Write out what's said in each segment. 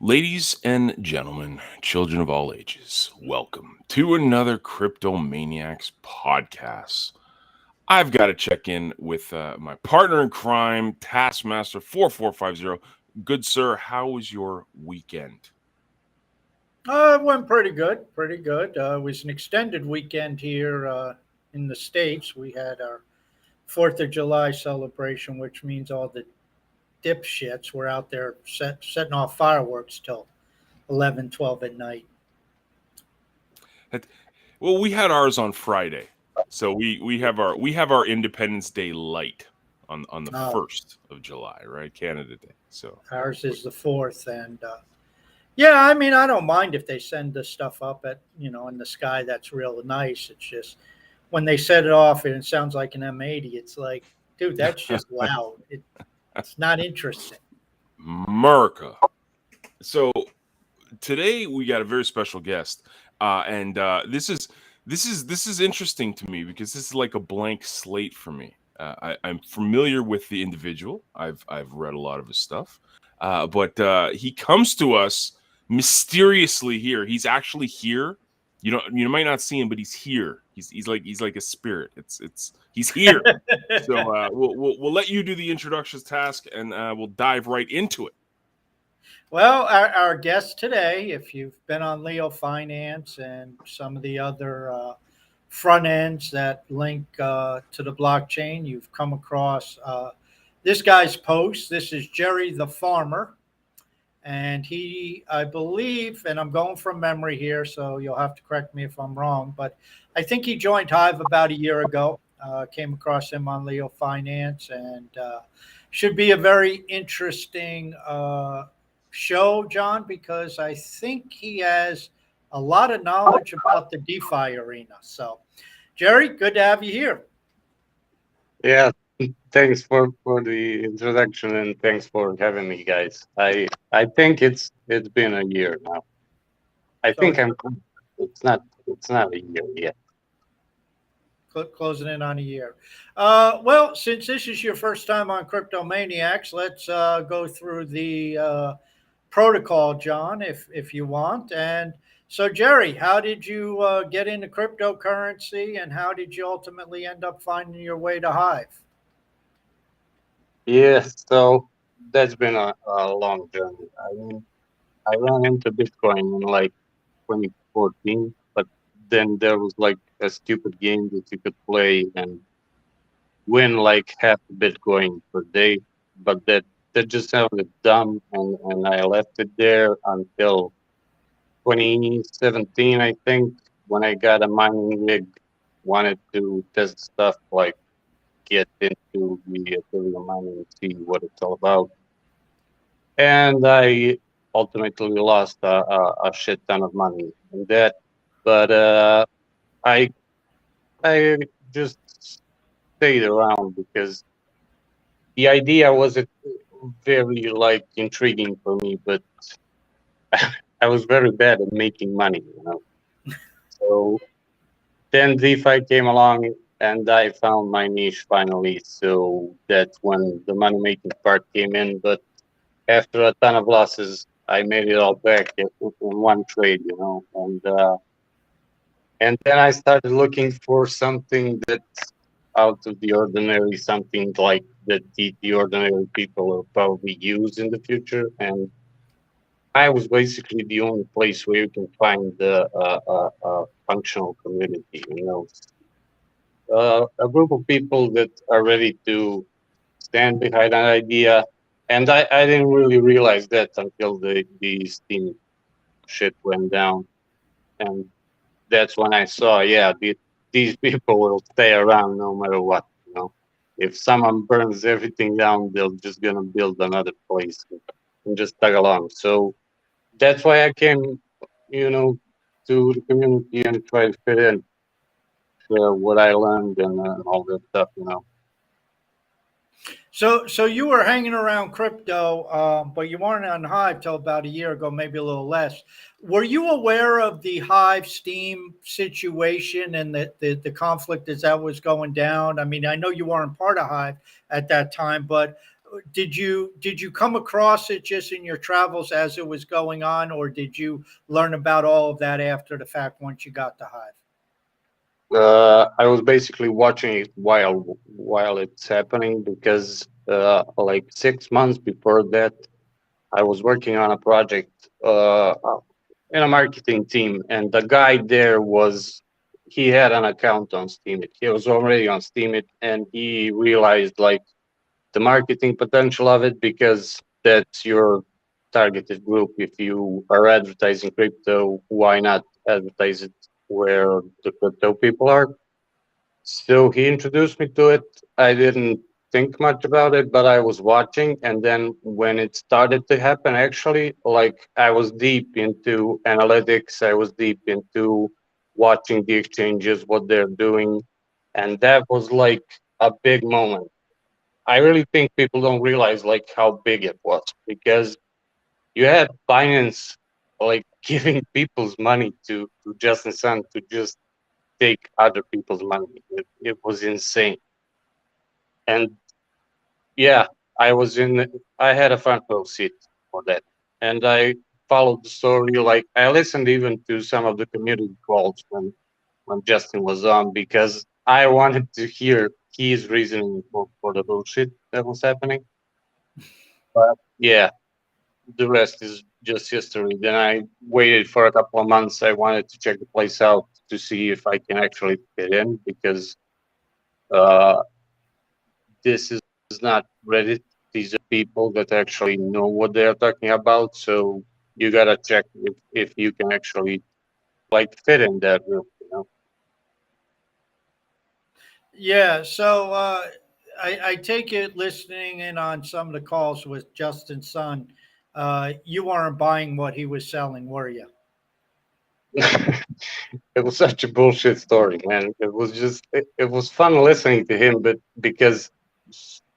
Ladies and gentlemen, children of all ages, welcome to another CryptoManiacs podcast. I've got to check in with my partner in crime, Taskmaster 4450. Good sir, how was your weekend? It went pretty good, pretty good. It was an extended weekend here in the States. We had our 4th of July celebration, which means all the dipshits were out there setting off fireworks till 11, 12 at night. That- Well, we had ours on Friday, so we have our Independence Day light on the Oh, 1st of July, right? Canada Day. So ours is the 4th. And yeah, I mean, I don't mind if they send this stuff up in the sky. That's real nice. It's just when they set it off and it sounds like an M80, it's like, dude, that's just loud. It's not interesting. America. So today we got a very special guest, and this is interesting to me because this is like a blank slate for me. I'm familiar with the individual. I've read a lot of his stuff, but he comes to us mysteriously here. He's actually here. You might not see him, but he's here. He's like a spirit. It's he's here. So we'll let you do the introductions task, and we'll dive right into it. Well, our guest today, if you've been on Leo Finance and some of the other front ends that link to the blockchain, you've come across this guy's post. This is Jerry the Farmer. And he, I believe, and I'm going from memory here, so you'll have to correct me if I'm wrong, but I think he joined Hive about a year ago. Came across him on Leo Finance, and should be a very interesting show, John, because I think he has a lot of knowledge about the DeFi arena. So, Jerry, good to have you here. Yeah, thanks for the introduction and thanks for having me, guys. I think it's been a year now. I So, think I'm. It's not a year yet. closing in on a year. Well, since this is your first time on CryptoManiacs, let's go through the protocol, John, if you want. And so, Jerry, how did you get into cryptocurrency, and how did you ultimately end up finding your way to Hive? Yes, so that's been a long journey. I mean, I ran into Bitcoin in like 2014, but then there was like a stupid game that you could play and win like half a Bitcoin per day, but that just sounded dumb, and I left it there until 2017, I think, when I got a mining rig, wanted to test stuff like get into the Ethereum mining and see what it's all about. And I ultimately lost a shit ton of money in that. But I I just stayed around because the idea was very like intriguing for me, but I was very bad at making money. So then DeFi came along and I found my niche finally. So that's when the money making part came in. But after a ton of losses, I made it all back in one trade. And then I started looking for something that's out of the ordinary, something like that the ordinary people will probably use in the future. And I was basically the only place where you can find a functional community, a group of people that are ready to stand behind an idea. And I didn't really realize that until the Steam shit went down. And that's when I saw, yeah, these people will stay around no matter what. If someone burns everything down, they're just going to build another place and just tag along. So that's why I came, you know, to the community and try to fit in what I learned and all that stuff. So you were hanging around crypto, but you weren't on Hive till about a year ago, maybe a little less. Were you aware of the Hive Steam situation and the conflict as that was going down? I mean, I know you weren't part of Hive at that time, but did you come across it just in your travels as it was going on, or did you learn about all of that after the fact once you got to Hive? I was basically watching it while it's happening because like 6 months before that, I was working on a project in a marketing team, and the guy there was he had an account on Steemit. He was already on Steemit, and he realized like the marketing potential of it because that's your targeted group. If you are advertising crypto, why not advertise it where the crypto people are? So he introduced me to it. I didn't think much about it, but I was watching. And then when it started to happen, actually, like I was deep into analytics, I was deep into watching the exchanges, what they're doing. And that was like a big moment. I really think people don't realize like how big it was because you had Binance like giving people's money to Justin Sun to just take other people's money. It was insane. And yeah, I was in. I had a front row seat for that, and I followed the story. Like I listened even to some of the community calls when Justin was on because I wanted to hear his reasoning for the bullshit that was happening. But yeah, the rest is just history. Then I waited for a couple of months. I wanted to check the place out to see if I can actually fit in because uh, this is not Reddit. These are people that actually know what they're talking about. So you gotta check if you can actually like fit in that group. You know. Yeah, so I take it listening in on some of the calls with Justin Sun, you weren't buying what he was selling, were you? It was such a bullshit story, man. It was just it was fun listening to him, but because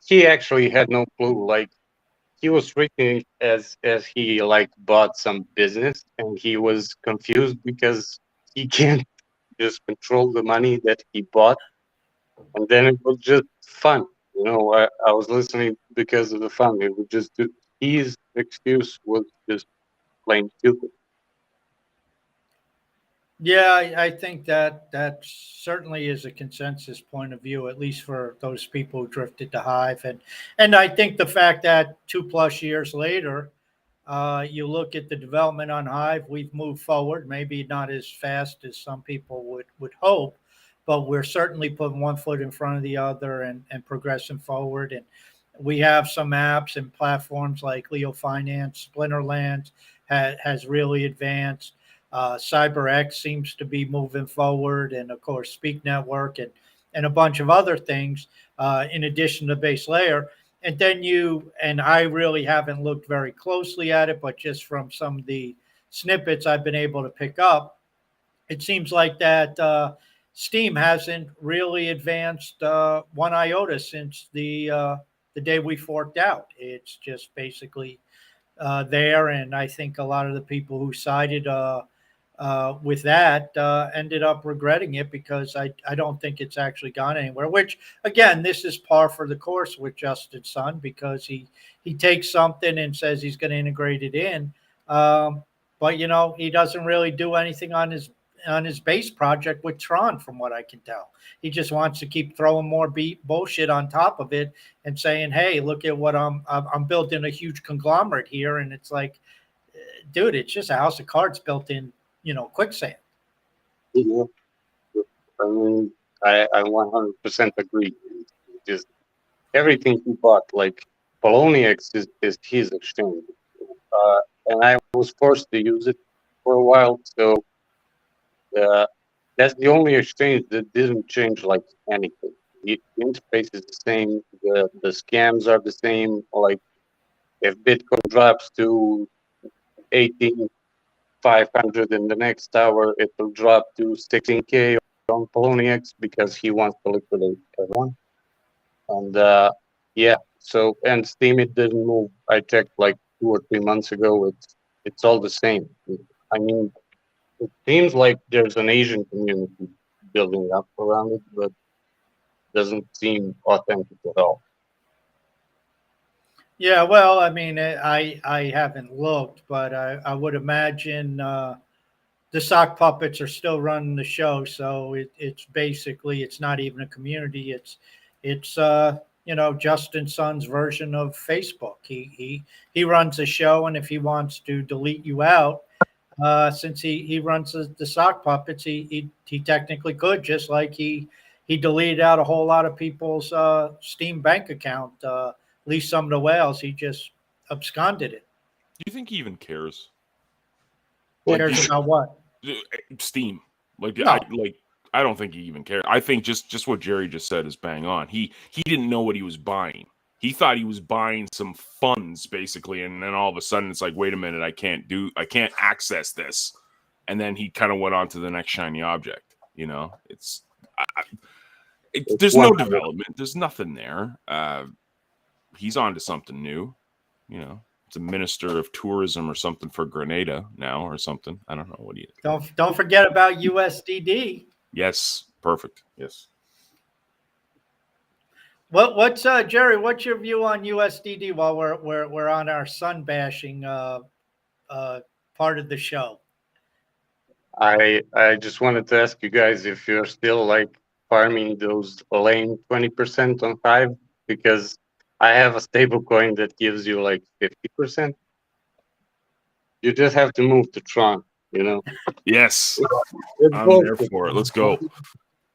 he actually had no clue. Like he was treating it as he like bought some business, and he was confused because he can't just control the money that he bought. And then it was just fun. You know, I was listening because of the fun. It was just his excuse was just plain stupid. Yeah, I think that certainly is a consensus point of view, at least for those people who drifted to Hive, and I think the fact that 2+ years later, you look at the development on Hive, we've moved forward, maybe not as fast as some people would hope, but we're certainly putting one foot in front of the other and progressing forward. And we have some apps and platforms like Leo Finance, Splinterland has really advanced. CyberX seems to be moving forward, and of course, Speak Network and a bunch of other things in addition to base layer. And then I really haven't looked very closely at it, but just from some of the snippets I've been able to pick up, it seems like that Steam hasn't really advanced one iota since the day we forked out. It's just basically there, and I think a lot of the people who sided with that ended up regretting it because I don't think it's actually gone anywhere. Which again, this is par for the course with Justin Sun because he takes something and says he's going to integrate it in, but he doesn't really do anything on his base project with Tron, from what I can tell. He just wants to keep throwing more bullshit on top of it and saying, "Hey, look at what I'm building a huge conglomerate here," and it's like, dude, it's just a house of cards built in, quicksand. Yeah. I mean, I 100% agree. It's just everything he bought, like Poloniex is his exchange. And I was forced to use it for a while. So uh, that's the only exchange that didn't change like anything. The interface is the same. The scams are the same. Like if Bitcoin drops to 18,500 in the next hour, it will drop to 16K on Poloniex because he wants to liquidate everyone. And yeah, so and Steam it didn't move. I checked like 2 or 3 months ago. It's all the same. I mean, it seems like there's an Asian community building up around it, but doesn't seem authentic at all. Yeah, well, I mean, I haven't looked, but I would imagine the sock puppets are still running the show. So it's basically it's not even a community. It's Justin Sun's version of Facebook. He runs a show, and if he wants to delete you out, since he runs the sock puppets, he technically could, just like he deleted out a whole lot of people's Steam bank account. At least some of the whales, he just absconded it. Do you think he even cares? Like, Cares about what? Steam. Like, No. I don't think he even cares. I think just what Jerry just said is bang on. He didn't know what he was buying. He thought he was buying some funds, basically, and then all of a sudden it's like, wait a minute, I can't access this. And then he kind of went on to the next shiny object. There's no development. There's nothing there. He's on to something new. It's a minister of tourism or something for Grenada now or something. I don't know what he is. Don't forget about USDD. Yes, perfect. Yes. What's Jerry? What's your view on USDD while we're on our sun bashing part of the show? I just wanted to ask you guys if you're still like farming those lame 20% on Hive, because I have a stable coin that gives you like 50%. You just have to move to Tron, Yes. It's I'm bullshit. there for it. Let's go.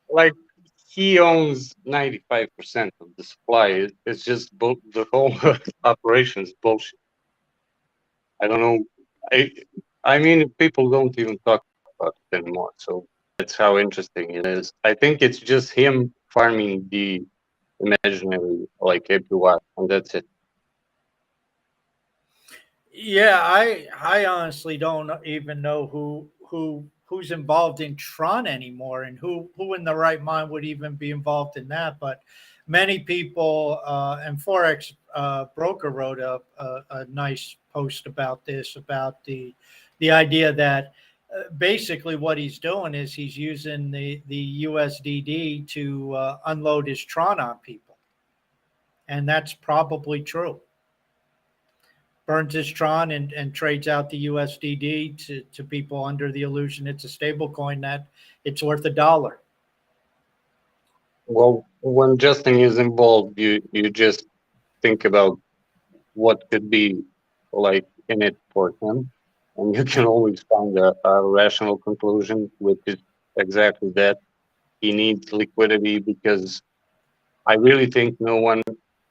Like, he owns 95% of the supply. It's just the whole operation is bullshit. I don't know. I mean, people don't even talk about it anymore. So that's how interesting it is. I think it's just him farming the imaginary like APY, and that's it. Yeah, I honestly don't even know who's involved in Tron anymore, and who in the right mind would even be involved in that. But many people and Forex broker wrote a nice post about this, about the idea that basically what he's doing is he's using the USDD to unload his Tron on people, and that's probably true. Burns his Tron and trades out the USDD to people under the illusion it's a stable coin that it's worth $1. Well, when Justin is involved, you just think about what could be like in it for him, and you can always find a rational conclusion, which is exactly that. He needs liquidity because I really think no one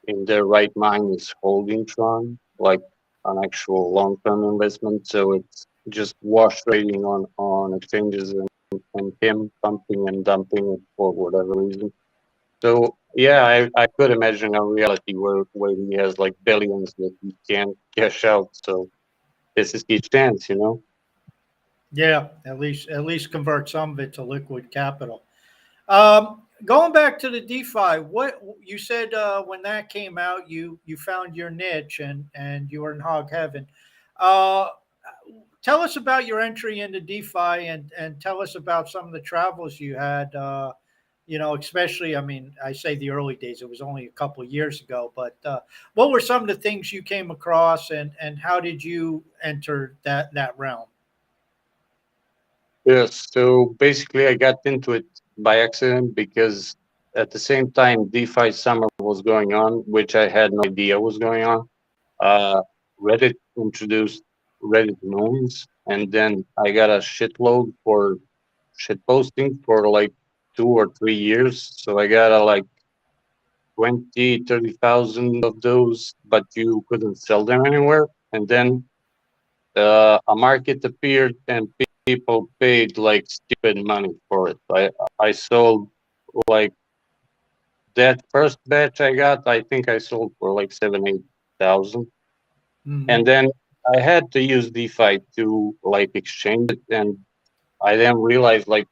in their right mind is holding Tron like an actual long-term investment. So it's just wash trading on exchanges and him pumping and dumping it for whatever reason. So yeah, I could imagine a reality where he has like billions that he can't cash out. So this is his chance, Yeah, at least convert some of it to liquid capital. Going back to the DeFi, what you said when that came out, you found your niche and you were in hog heaven. Uh, Tell us about your entry into DeFi and tell us about some of the travels you had. Especially, I mean, I say the early days, it was only a couple of years ago, but what were some of the things you came across and how did you enter that realm? Yes, so basically I got into it by accident because at the same time DeFi summer was going on, which I had no idea was going on. Uh, Reddit introduced Reddit Moons, and then I got a shitload for shit posting for like 2 or 3 years. So I got a like 20, 30,000 of those, but you couldn't sell them anywhere. And then a market appeared and people paid like stupid money for it. I sold like that first batch I got. I think I sold for like 7, 8 thousand, Mm-hmm. and then I had to use DeFi to like exchange it, and I then realized like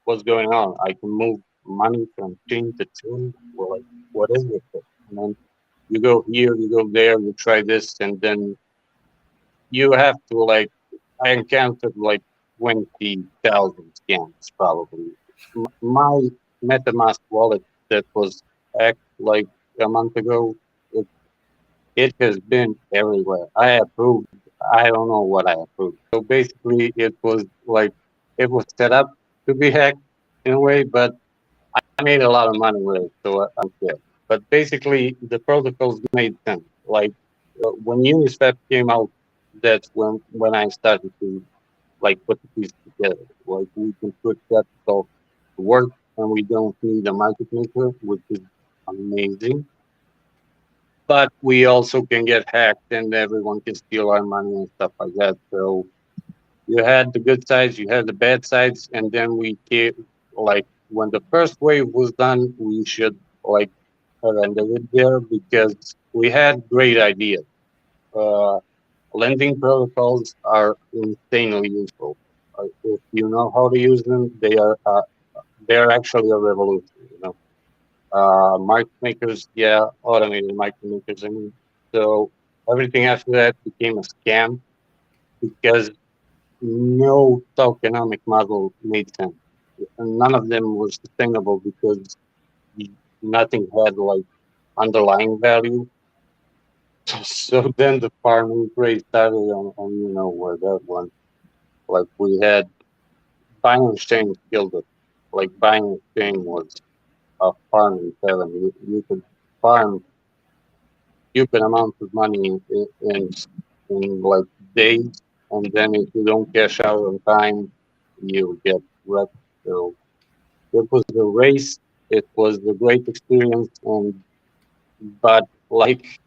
what's going on. I can move money from chain to chain. Or like, what is it? And then you go here, you go there, you try this, and then you have to like. I encountered like 20,000 scams probably. My MetaMask wallet that was hacked like a month ago, it it has been everywhere. I approved. I don't know what I approved. So basically, it was like it was set up to be hacked in a way, but I made a lot of money with it, so I don't care. But basically, the protocols made sense. Like when Uniswap came out, that's when I started to like put the pieces together. Like we can put capital to work, and we don't need a market maker, which is amazing. But we also can get hacked, and everyone can steal our money and stuff like that. So you had the good sides, you had the bad sides, and then we came, like when the first wave was done, we should like have ended it there because we had great ideas. Uh, Lending protocols are insanely useful. If you know how to use them, they are actually a revolution. Market makers, yeah, automated market makers. I mean, so everything after that became a scam because no tokenomic model made sense. And none of them were sustainable because nothing had like underlying value. So then the farming craze started, and you know where that went. Like we had buying exchange killed it. Like buying exchange was a farming heaven. You could farm stupid amounts of money in like days, and then if you don't cash out on time, you get wrecked. So it was a race. It was a great experience, and but like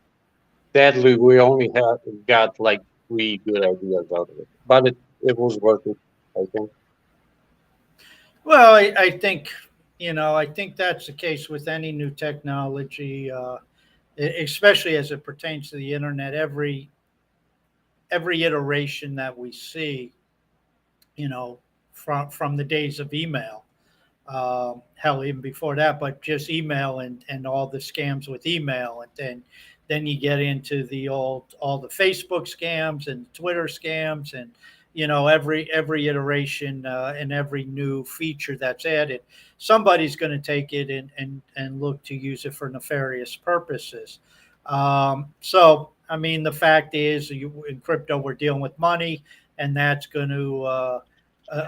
sadly, we only had got like three good ideas out of it. But it was worth it, I think. Well, I think I think that's the case with any new technology, especially as it pertains to the internet. Every iteration that we see, from the days of email, hell, even before that, but just email and all the scams with email, and then you get into all the Facebook scams and Twitter scams, and every iteration, and every new feature that's added, somebody's going to take it and look to use it for nefarious purposes. So I mean, the fact is, in crypto, we're dealing with money, and that's going to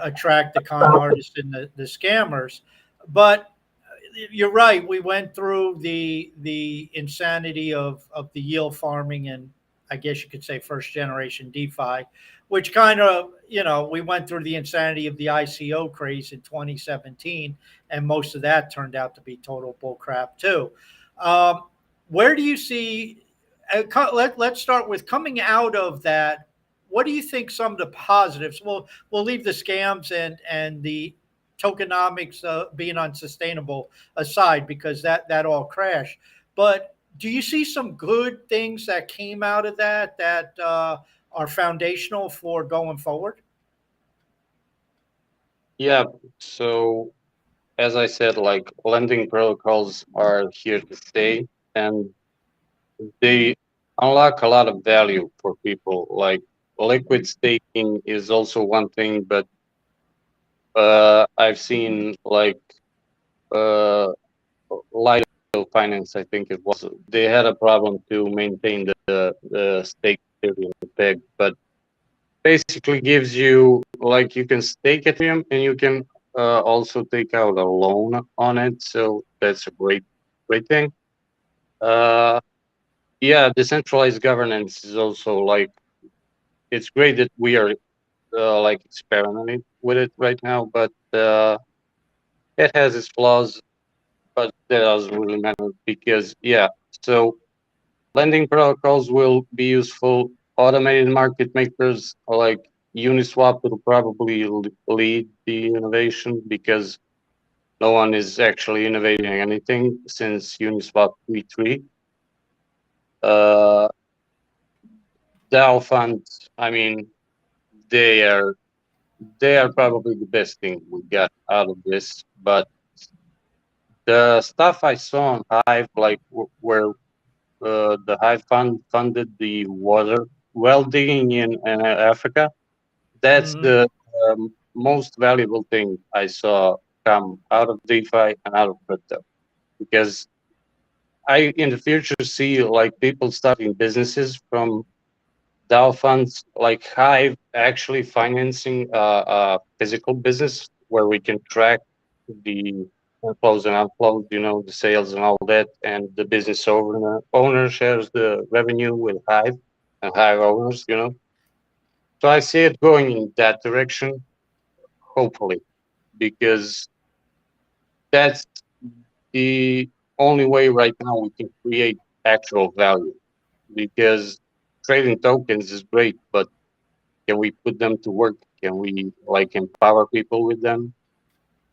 attract the con artists and the scammers. But you're right. We went through the insanity of the yield farming, and I guess you could say first generation DeFi, which kind of, we went through the insanity of the ICO craze in 2017, and most of that turned out to be total bullcrap too. Um, where do you see? Let's start with coming out of that. What do you think some of the positives? We'll leave the scams and the tokenomics being unsustainable aside, because that all crashed. But do you see some good things that came out of that are foundational for going forward? Yeah. So as I said, like lending protocols are here to stay, and they unlock a lot of value for people. Like liquid staking is also one thing, but I've seen like uh, Lido Finance, I think it was, they had a problem to maintain the stake Ethereum peg, but basically gives you like you can stake Ethereum and you can also take out a loan on it. So that's a great thing. Uh, yeah, decentralized governance is also like it's great that we are like experimenting with it right now, but it has its flaws. But that doesn't really matter because yeah. So lending protocols will be useful. Automated market makers like Uniswap will probably lead the innovation because no one is actually innovating anything since Uniswap v3. Uh, DAO funds, I mean, they are they are probably the best thing we got out of this. But the stuff I saw on Hive, like where the Hive Fund funded the water well digging in Africa. That's Hmm. the most valuable thing I saw come out of DeFi and out of crypto because I in the future see like people starting businesses from DAO funds, like Hive actually financing a physical business where we can track the inflows and outflows, the sales and all that, and the business owner shares the revenue with Hive and Hive owners. So I see it going in that direction, hopefully, because that's the only way right now we can create actual value. Because trading tokens is great, but can we put them to work? Can we like empower people with them?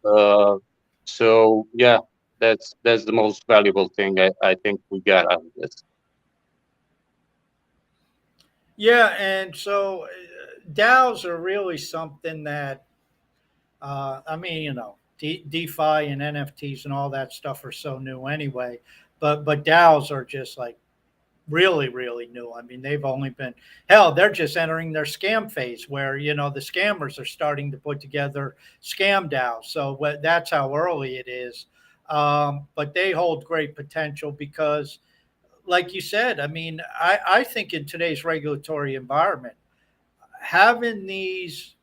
Uh, so yeah, that's the most valuable thing I think we got out of this. Yeah, and so DAOs are really something that I mean, DeFi and NFTs and all that stuff are so new anyway. But DAOs are just like really, really new. I mean, they've only been hell. They're just entering their scam phase, where the scammers are starting to put together scam DAOs. So that's how early it is. But they hold great potential because, like you said, I mean, I think in today's regulatory environment, having these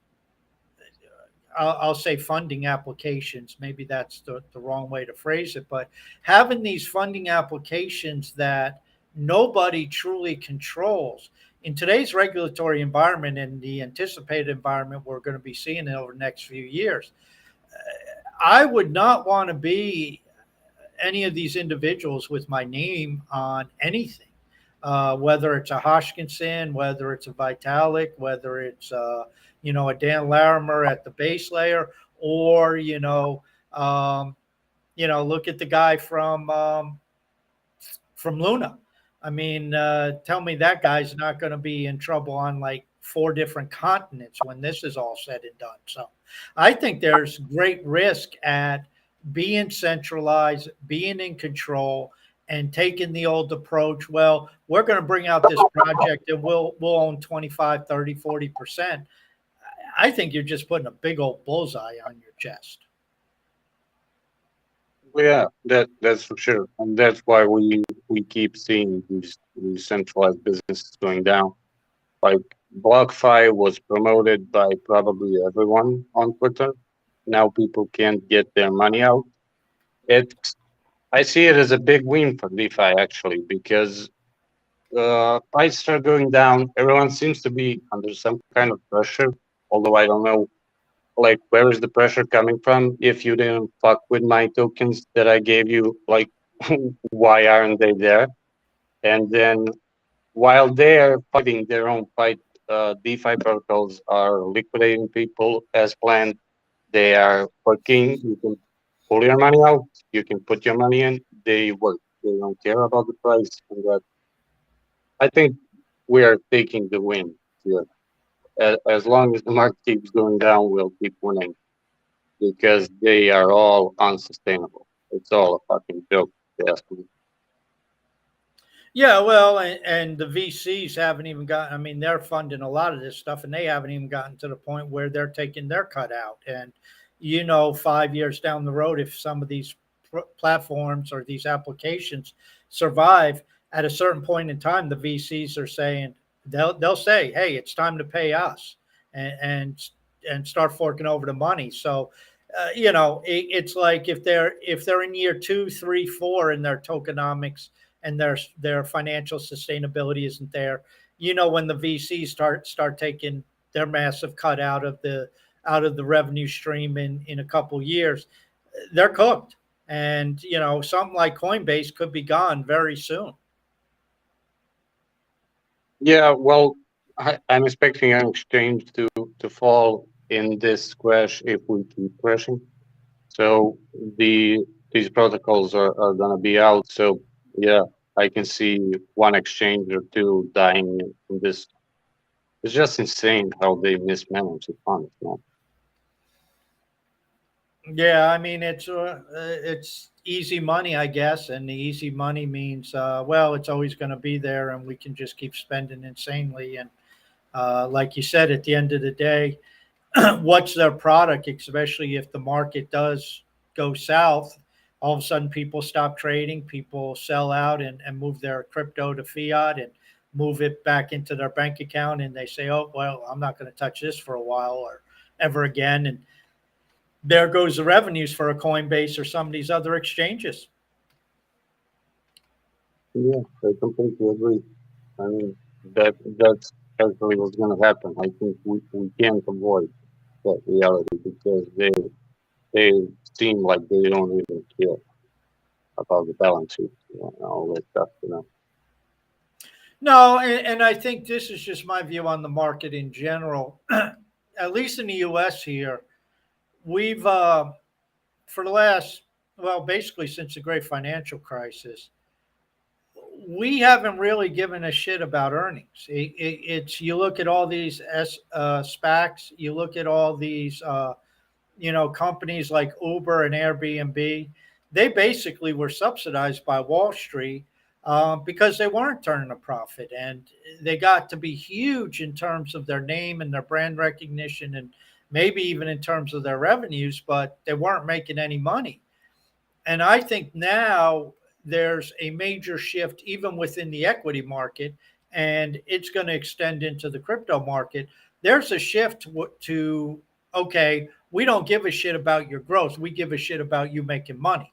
I'll say funding applications. Maybe that's the wrong way to phrase it, but having these funding applications that nobody truly controls in today's regulatory environment and the anticipated environment we're going to be seeing over the next few years, I would not want to be any of these individuals with my name on anything. Whether it's a Hodgkinson, whether it's a Vitalik, whether it's a Dan Larimer at the base layer, or look at the guy from Luna. I mean, tell me that guy's not going to be in trouble on like 4 different continents when this is all said and done. So I think there's great risk at being centralized, being in control, and taking the old approach. Well, we're going to bring out this project and we'll own 25, 30, 40%. I think you're just putting a big old bullseye on your chest. Well, yeah, that's for sure, and that's why we keep seeing these centralized businesses going down. Like BlockFi was promoted by probably everyone on Twitter. Now people can't get their money out. It's I see it as a big win for DeFi actually because prices are going down. Everyone seems to be under some kind of pressure, although I don't know like where is the pressure coming from. If you didn't fuck with my tokens that I gave you, like why aren't they there? And then while they're fighting their own fight, DeFi protocols are liquidating people as planned. They are working. You can pull your money out. You can put your money in. They work. They don't care about the price. And that I think we are taking the win here. As long as the market keeps going down, we'll keep winning because they are all unsustainable. It's all a fucking joke, if you ask me. Yeah, well, and the VCs haven't even gotten, I mean, they're funding a lot of this stuff and they haven't even gotten to the point where they're taking their cut out. And, 5 years down the road, if some of these platforms or these applications survive, at a certain point in time, the VCs are saying, they'll say, hey, it's time to pay us and start forking over the money. So, it's like if they're in year 2, 3, 4 in their tokenomics, and their financial sustainability isn't there. When the VCs start taking their massive cut out of the revenue stream in a couple years, they're cooked. And something like Coinbase could be gone very soon. Yeah, well, I'm expecting an exchange to fall in this crash if we keep crashing. So these protocols are gonna be out. So yeah, I can see one exchange or two dying in this. It's just insane how they mismanage the funds, man. Yeah, I mean it's easy money, I guess, and the easy money means well, it's always going to be there, and we can just keep spending insanely. And like you said, at the end of the day, what's their product, especially if the market does go south? all of a sudden people stop trading, people sell out and move their crypto to fiat and move it back into their bank account, and they say, oh, well, I'm not going to touch this for a while or ever again. And there goes the revenues for a Coinbase or some of these other exchanges. Yeah, I completely agree. I mean, that's actually what's going to happen. I think we can't avoid that reality because they seem like they don't even care about the balance sheet and all that stuff, you know. No, and I think this is just my view on the market in general. At least in the U.S. here, we've for the last, well, basically since the great financial crisis, we haven't really given a shit about earnings. It's you look at all these SPACs, you look at all these companies like Uber and Airbnb. They basically were subsidized by Wall Street because they weren't turning a profit, and they got to be huge in terms of their name and their brand recognition, and maybe even in terms of their revenues, but they weren't making any money. And I think now there's a major shift even within the equity market, and it's going to extend into the crypto market. There's a shift to, okay, we don't give a shit about your growth. We give a shit about you making money.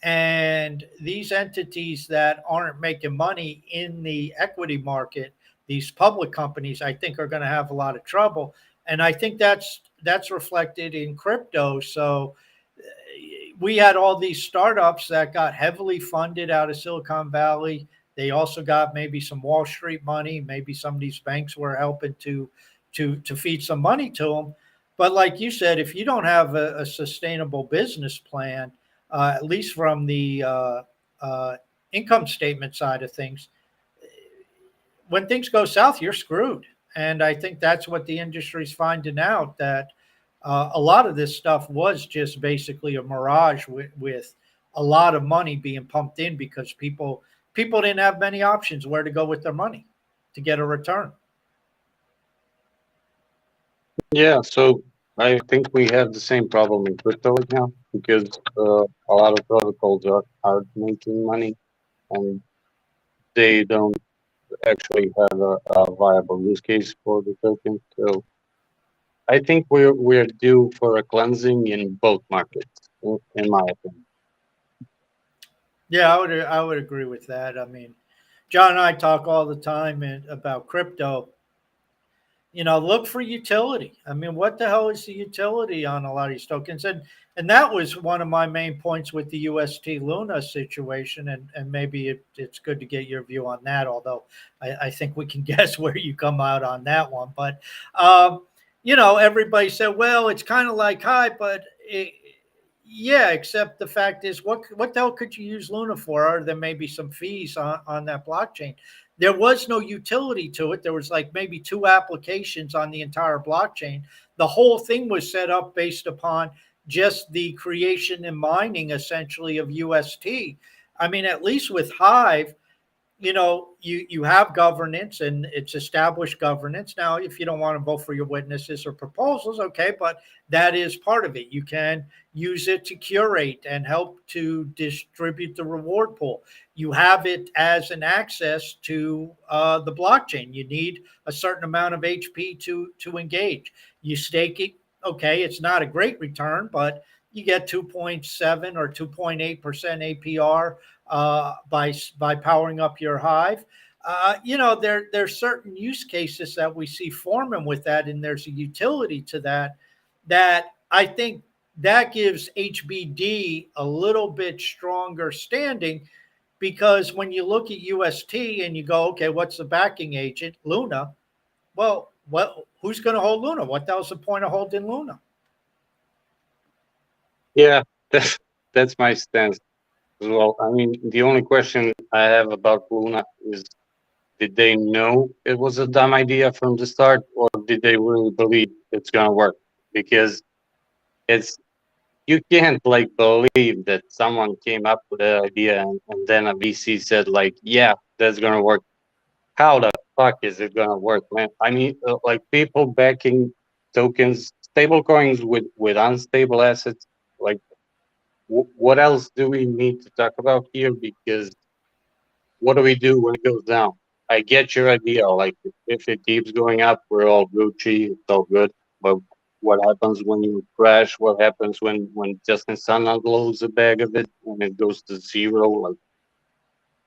And these entities that aren't making money in the equity market, these public companies, I think are going to have a lot of trouble. And I think that's reflected in crypto. So we had all these startups that got heavily funded out of Silicon Valley. They also got maybe some Wall Street money. Maybe some of these banks were helping to feed some money to them. But like you said, if you don't have a sustainable business plan, at least from the income statement side of things, when things go south, you're screwed. And I think that's what the industry's finding out, that a lot of this stuff was just basically a mirage with a lot of money being pumped in because people didn't have many options where to go with their money to get a return. Yeah, so I think we have the same problem in crypto right now because a lot of protocols are making money and they don't actually have a viable use case for the token. So I think we're due for a cleansing in both markets, in my opinion. Yeah, I would agree with that. I mean, John and I talk all the time about crypto. Look for utility. I mean, what the hell is the utility on a lot of these tokens? And that was one of my main points with the UST Luna situation. And maybe it's good to get your view on that, although I think we can guess where you come out on that one. But, everybody said, well, it's kind of like high, but yeah, except the fact is, what the hell could you use Luna for? Other than maybe some fees on that blockchain? There was no utility to it. There was like maybe two applications on the entire blockchain. The whole thing was set up based upon just the creation and mining essentially of UST. I mean, at least with Hive, you have governance and it's established governance. Now, if you don't want to vote for your witnesses or proposals, okay, but that is part of it. You can use it to curate and help to distribute the reward pool. You have it as an access to the blockchain. You need a certain amount of HP to engage. You stake it. Okay, it's not a great return, but you get 2.7 or 2.8% APR by powering up your Hive. There's certain use cases that we see forming with that, and there's a utility to that I think that gives HBD a little bit stronger standing, because when you look at UST and you go, okay, what's the backing agent? Luna. Well, who's going to hold Luna? What the hell's the point of holding Luna? Yeah, that's my stance as well. I mean, the only question I have about Luna is, did they know it was a dumb idea from the start, or did they really believe it's gonna work? Because it's you can't like believe that someone came up with an idea and then a VC said like, yeah, that's gonna work. How the fuck is it gonna work, man? I mean, like people backing tokens, stable coins with unstable assets, like what else do we need to talk about here? Because what do we do when it goes down? I get your idea. Like if it keeps going up, we're all Gucci, it's all good. But what happens when you crash? What happens when Justin Sun unloads a bag of it and it goes to zero? Like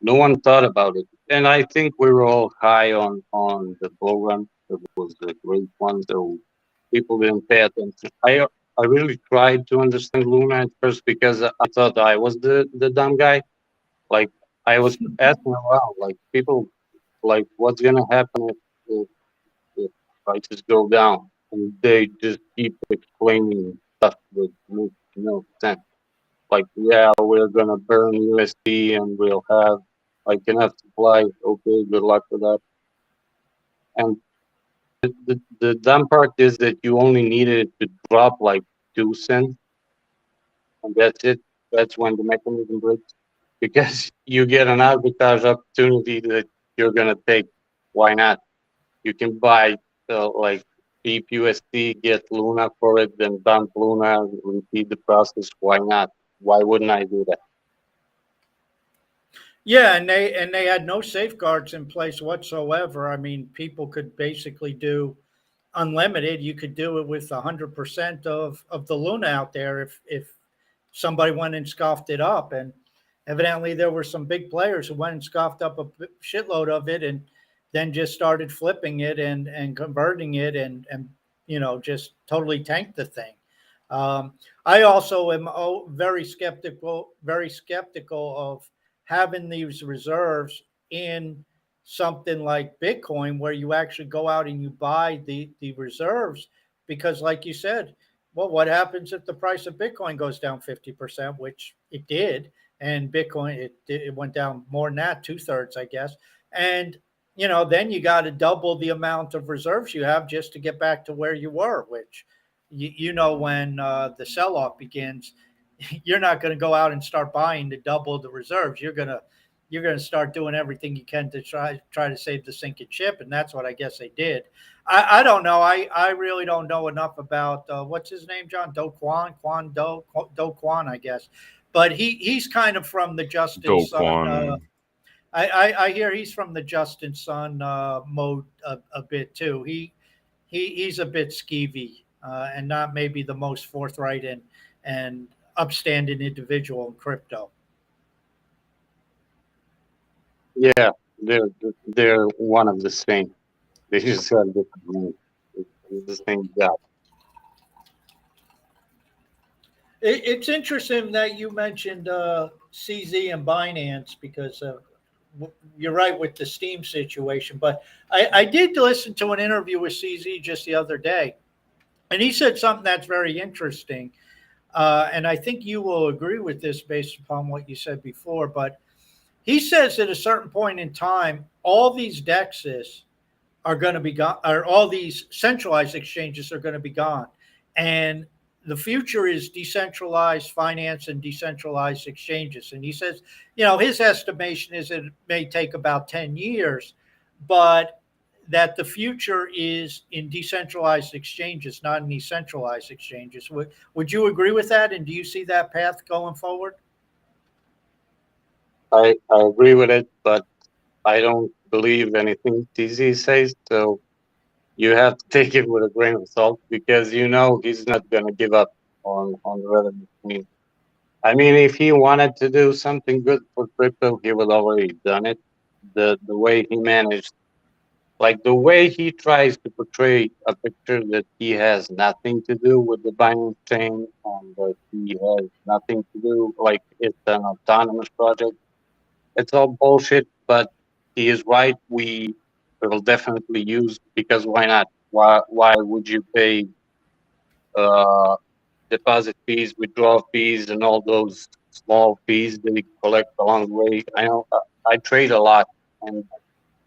no one thought about it. And I think we were all high on the bull run. It was a great one, so people didn't pay attention. I really tried to understand Luna at first because I thought I was the dumb guy. Like I was asking around, like people, like what's gonna happen if prices go down, and they just keep explaining stuff that makes no sense. Like, yeah, we're gonna burn USD and we'll have like enough supply. Okay, good luck with that. And the dumb part is that you only needed it to drop like 2 cents, and that's it. That's when the mechanism breaks because you get an arbitrage opportunity that you're gonna take. Why not? You can buy like cheap USD, get Luna for it, then dump Luna, repeat the process. Why not? Why wouldn't I do that? Yeah, and they had no safeguards in place whatsoever. I mean, people could basically do unlimited. You could do it with 100% of the Luna out there if somebody went and scoffed it up. And evidently, there were some big players who went and scoffed up a shitload of it, and then just started flipping it and converting it, and just totally tanked the thing. I also am very skeptical of having these reserves in something like Bitcoin, where you actually go out and you buy the reserves, because, like you said, well, what happens if the price of Bitcoin goes down 50%, which it did, and Bitcoin it went down more than that, 2/3, I guess, and then you got to double the amount of reserves you have just to get back to where you were, which when the sell off begins, you're not going to go out and start buying to double the reserves. You're going to start doing everything you can to try to save the sinking ship, and that's what I guess they did. I don't know. I really don't know enough about what's his name, John Do Kwon, I guess, but he's kind of from the Justin Do Sun. Kwon. I hear he's from the Justin Sun mode a bit too. He's a bit skeevy, and not maybe the most forthright and upstanding individual in crypto. Yeah, they're one of the same. They just have different names. It's the same job. It's interesting that you mentioned CZ and Binance, because you're right with the Steam situation. But I did listen to an interview with CZ just the other day, and he said something that's very interesting. And I think you will agree with this based upon what you said before. But he says at a certain point in time, all these DEXs are going to be gone, or all these centralized exchanges are going to be gone. And the future is decentralized finance and decentralized exchanges. And he says, his estimation is that it may take about 10 years, but that the future is in decentralized exchanges, not in decentralized exchanges. Would you agree with that? And do you see that path going forward? I agree with it, but I don't believe anything TZ says. So you have to take it with a grain of salt because he's not going to give up on the revenue stream. I mean, if he wanted to do something good for crypto, he would already done it. The way he managed, like the way he tries to portray a picture that he has nothing to do with the Binance chain and that he has nothing to do, like it's an autonomous project. It's all bullshit. But he is right. We will definitely use, because why not? Why would you pay uh, deposit fees, withdrawal fees, and all those small fees that you collect along the way? I know I trade a lot, and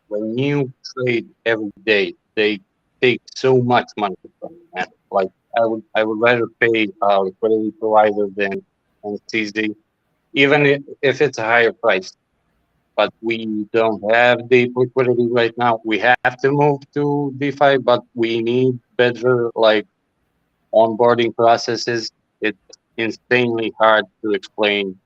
when you trade every day, they take so much money from you, man. Like I would rather pay a liquidity provider than CZ, even if it's a higher price. But we don't have deep liquidity right now. We have to move to DeFi, but we need better like onboarding processes. It's insanely hard to explain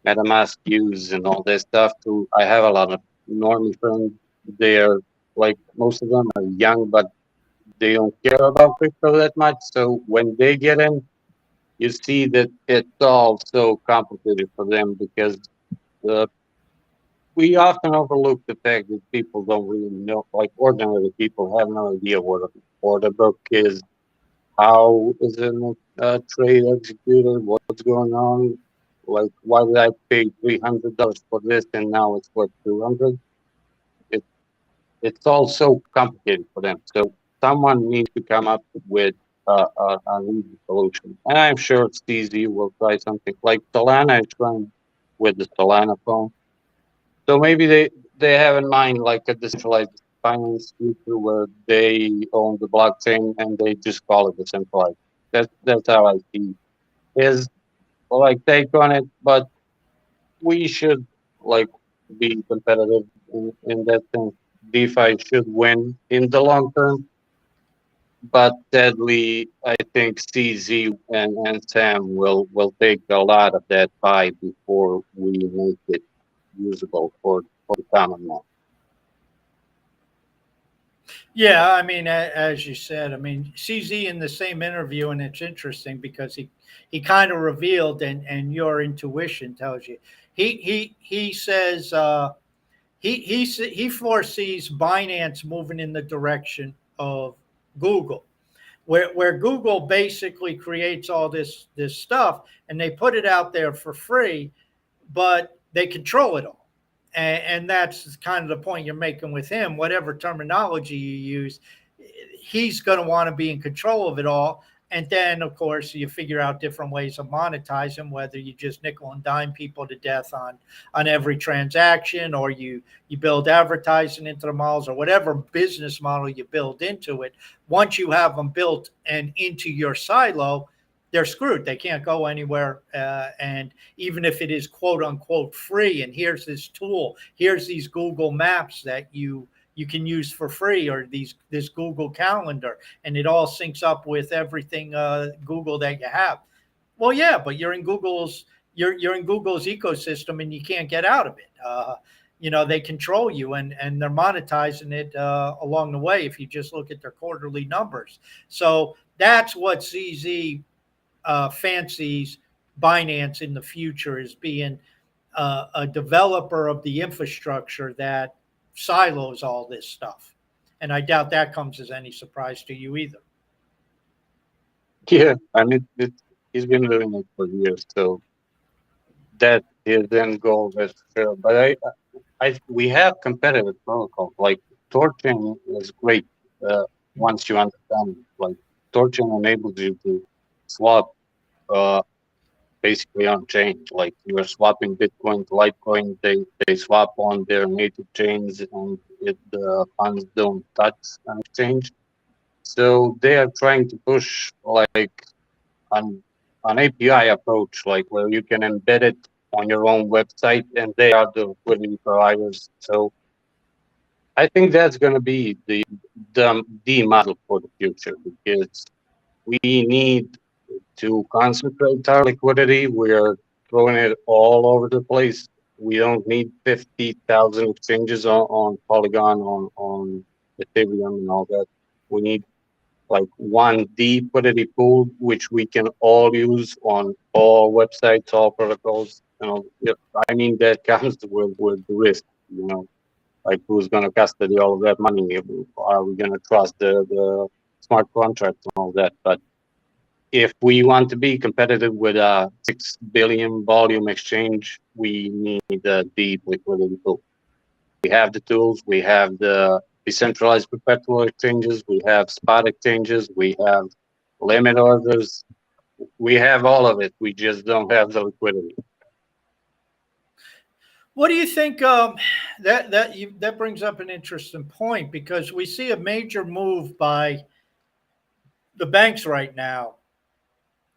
MetaMask use and all that stuff to. I have a lot of normie friends. They're like most of them are young, but they don't care about crypto that much. So when they get in, you see that it's all so complicated for them because uh, we often overlook the fact that people don't really know, like ordinary people have no idea what an order book is, how is a trade executed, what's going on, like why did I pay $300 for this and now it's worth 200? It, it's all so complicated for them. So someone needs to come up with an easy solution. And I'm sure CZ will try something like Solana is trying with the Solana phone. So maybe they have in mind like a decentralized finance future where they own the blockchain and they just call it decentralized. That's how I see his like take on it. But we should like be competitive in that sense. DeFi should win in the long term. But sadly, I think CZ and Sam will take a lot of that pie before we make it usable for the common man. Yeah, I mean, as you said, I mean, CZ in the same interview, and it's interesting because he kind of revealed, and your intuition tells you, he says he foresees Binance moving in the direction of Google, where Google basically creates all this stuff and they put it out there for free, but they control it all. And that's kind of the point you're making with him. Whatever terminology you use, he's going to want to be in control of it all. And then, of course, you figure out different ways of monetizing, whether you just nickel and dime people to death on every transaction, or you build advertising into the models, or whatever business model you build into it. Once you have them built and into your silo, they're screwed. They can't go anywhere. And even if it is quote unquote free, and here's this tool, here's these Google Maps that you can use for free, or this Google Calendar, and it all syncs up with everything Google that you have. Well, yeah, but you're in Google's ecosystem, and you can't get out of it. They control you, and they're monetizing it along the way. If you just look at their quarterly numbers, so that's what CZ fancies Binance in the future, is being a developer of the infrastructure that silos all this stuff. And I doubt that comes as any surprise to you either. Yeah, I mean, he's been doing it for years, so that his end goal is sure. But we have competitive protocols like Torchain is great once you understand it. Like Torchain enables you to swap uh, basically on chain. Like you're swapping Bitcoin to Litecoin, they swap on their native chains, and the funds don't touch an exchange. So they are trying to push like an an API approach, like where you can embed it on your own website, and they are the liquidity providers. So I think that's going to be the model for the future because we need to concentrate our liquidity. We're throwing it all over the place. We don't need 50,000 exchanges on Polygon, on Ethereum, and all that. We need like one deep liquidity pool, which we can all use on all websites, all protocols. I mean, that comes with the risk, like who's going to custody all of that money? Are we going to trust the smart contracts and all that? But if we want to be competitive with a 6 billion volume exchange, we need a deep liquidity pool. We have the tools, we have the decentralized perpetual exchanges, we have spot exchanges, we have limit orders, we have all of it. We just don't have the liquidity. What do you think? That brings up an interesting point, because we see a major move by the banks right now,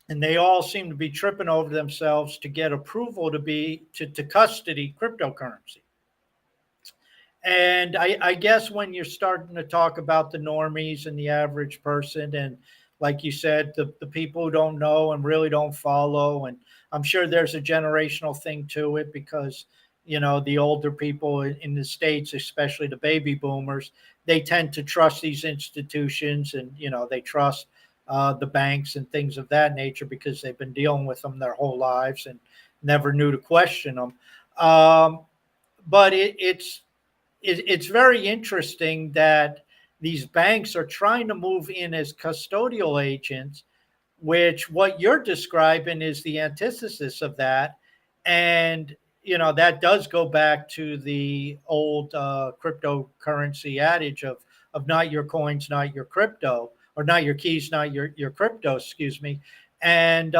and they all seem to be tripping over themselves to get approval to custody cryptocurrency. And I guess when you're starting to talk about the normies and the average person, and like you said, the people who don't know and really don't follow. And I'm sure there's a generational thing to it because, the older people in the States, especially the baby boomers, they tend to trust these institutions, and, they trust the banks and things of that nature because they've been dealing with them their whole lives and never knew to question them. But it's very interesting that these banks are trying to move in as custodial agents, which what you're describing is the antithesis of that. And, that does go back to the old cryptocurrency adage of not your coins, not your crypto, or not your keys, not your crypto, excuse me. And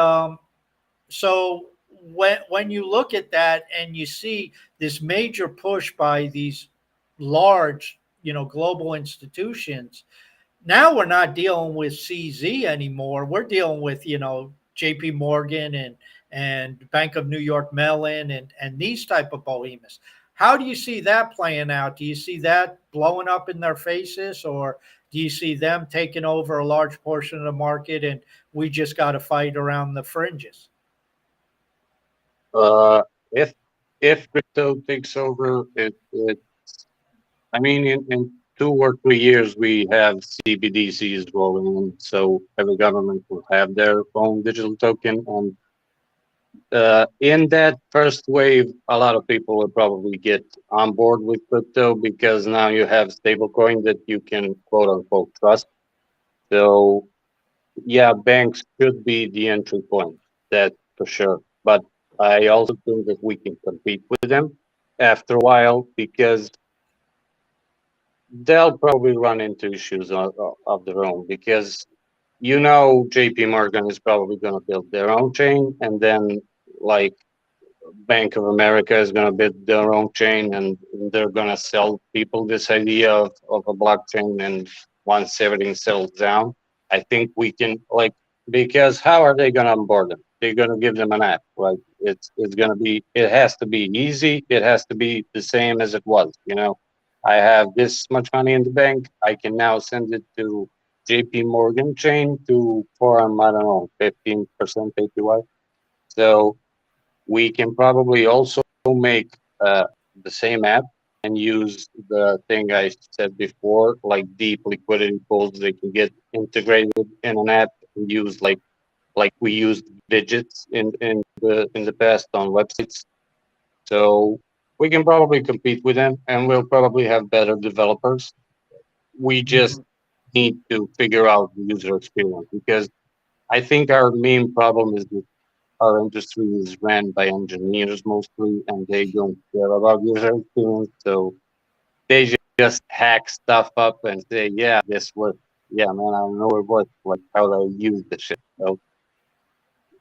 so when you look at that and you see this major push by these large, global institutions, now we're not dealing with CZ anymore. We're dealing with, JP Morgan and Bank of New York Mellon and these type of behemoths. How do you see that playing out? Do you see that blowing up in their faces, or do you see them taking over a large portion of the market and we just got to fight around the fringes? Uh, if crypto takes over, I mean, in 2 or 3 years, we have CBDCs rolling in, so every government will have their own digital token. And in that first wave, a lot of people will probably get on board with crypto because now you have stablecoin that you can quote unquote trust. So yeah, banks should be the entry point, that for sure. But I also think that we can compete with them after a while because they'll probably run into issues of their own because JP Morgan is probably going to build their own chain, and then like Bank of America is going to build their own chain, and they're going to sell people this idea of a blockchain. And once everything settles down, I think we can because how are they going to onboard them? They're going to give them an app. It's going to be, it has to be easy. It has to be the same as it was. I have this much money in the bank. I can now send it to JP Morgan chain for I don't know, 15% APY. So we can probably also make the same app and use the thing I said before, like deep liquidity pools. They can get integrated in an app and use like we used widgets in the past on websites. So we can probably compete with them, and we'll probably have better developers. We just Mhm. need to figure out the user experience because I think our main problem is that our industry is ran by engineers mostly, and they don't care about user experience. So they just hack stuff up and say, "Yeah, this works." Yeah, man, I don't know it works. Like, how do I use the shit? So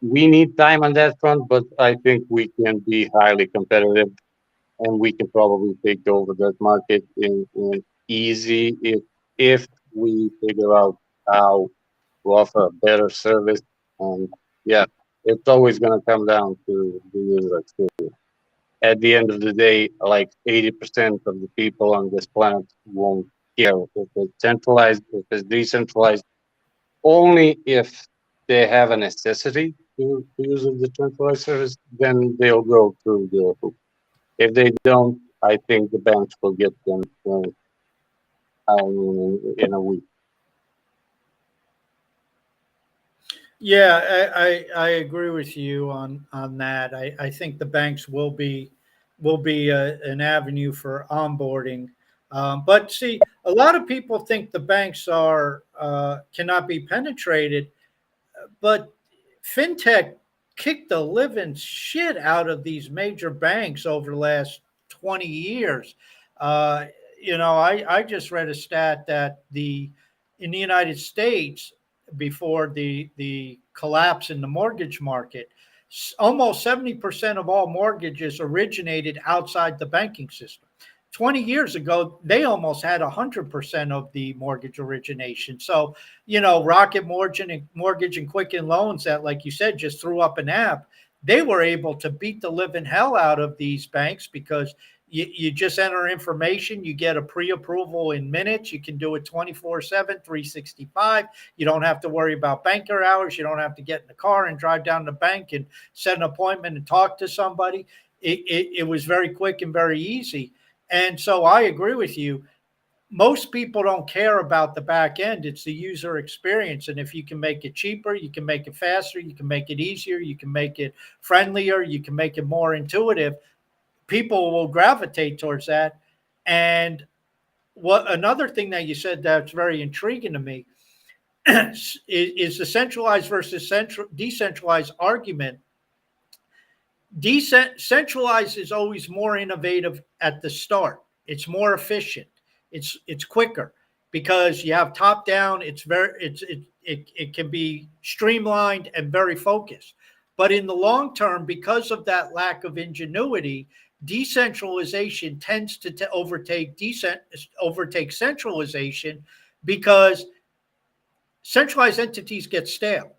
we need time on that front, but I think we can be highly competitive, and we can probably take over that market in easy if we figure out how to offer a better service. And yeah, it's always going to come down to the user experience. At the end of the day, like 80% of the people on this planet won't care if it's centralized, if it's decentralized, only if they have a necessity to use a decentralized service, then they'll go through the hoop. If they don't, I think the banks will get them in a week. Yeah, I agree with you on that. I think the banks will be an avenue for onboarding. But see, a lot of people think the banks are cannot be penetrated, but fintech kicked the living shit out of these major banks over the last 20 years. Uh, I just read a stat that in the United States, before the collapse in the mortgage market, almost 70% of all mortgages originated outside the banking system. 20 years ago, they almost had 100% of the mortgage origination. So, Rocket Mortgage and Quicken Loans that, like you said, just threw up an app, they were able to beat the living hell out of these banks because, You just enter information, you get a pre-approval in minutes. You can do it 24/7, 365. You don't have to worry about banker hours. You don't have to get in the car and drive down to the bank and set an appointment and talk to somebody. It was very quick and very easy. And so I agree with you. Most people don't care about the back end. It's the user experience. And if you can make it cheaper, you can make it faster, you can make it easier, you can make it friendlier, you can make it more intuitive, people will gravitate towards that. And what another thing that you said that's very intriguing to me is the centralized versus decentralized argument. Decentralized is always more innovative at the start. It's more efficient. It's quicker because you have top down. It can be streamlined and very focused. But in the long term, because of that lack of ingenuity, decentralization tends to overtake centralization because centralized entities get stale.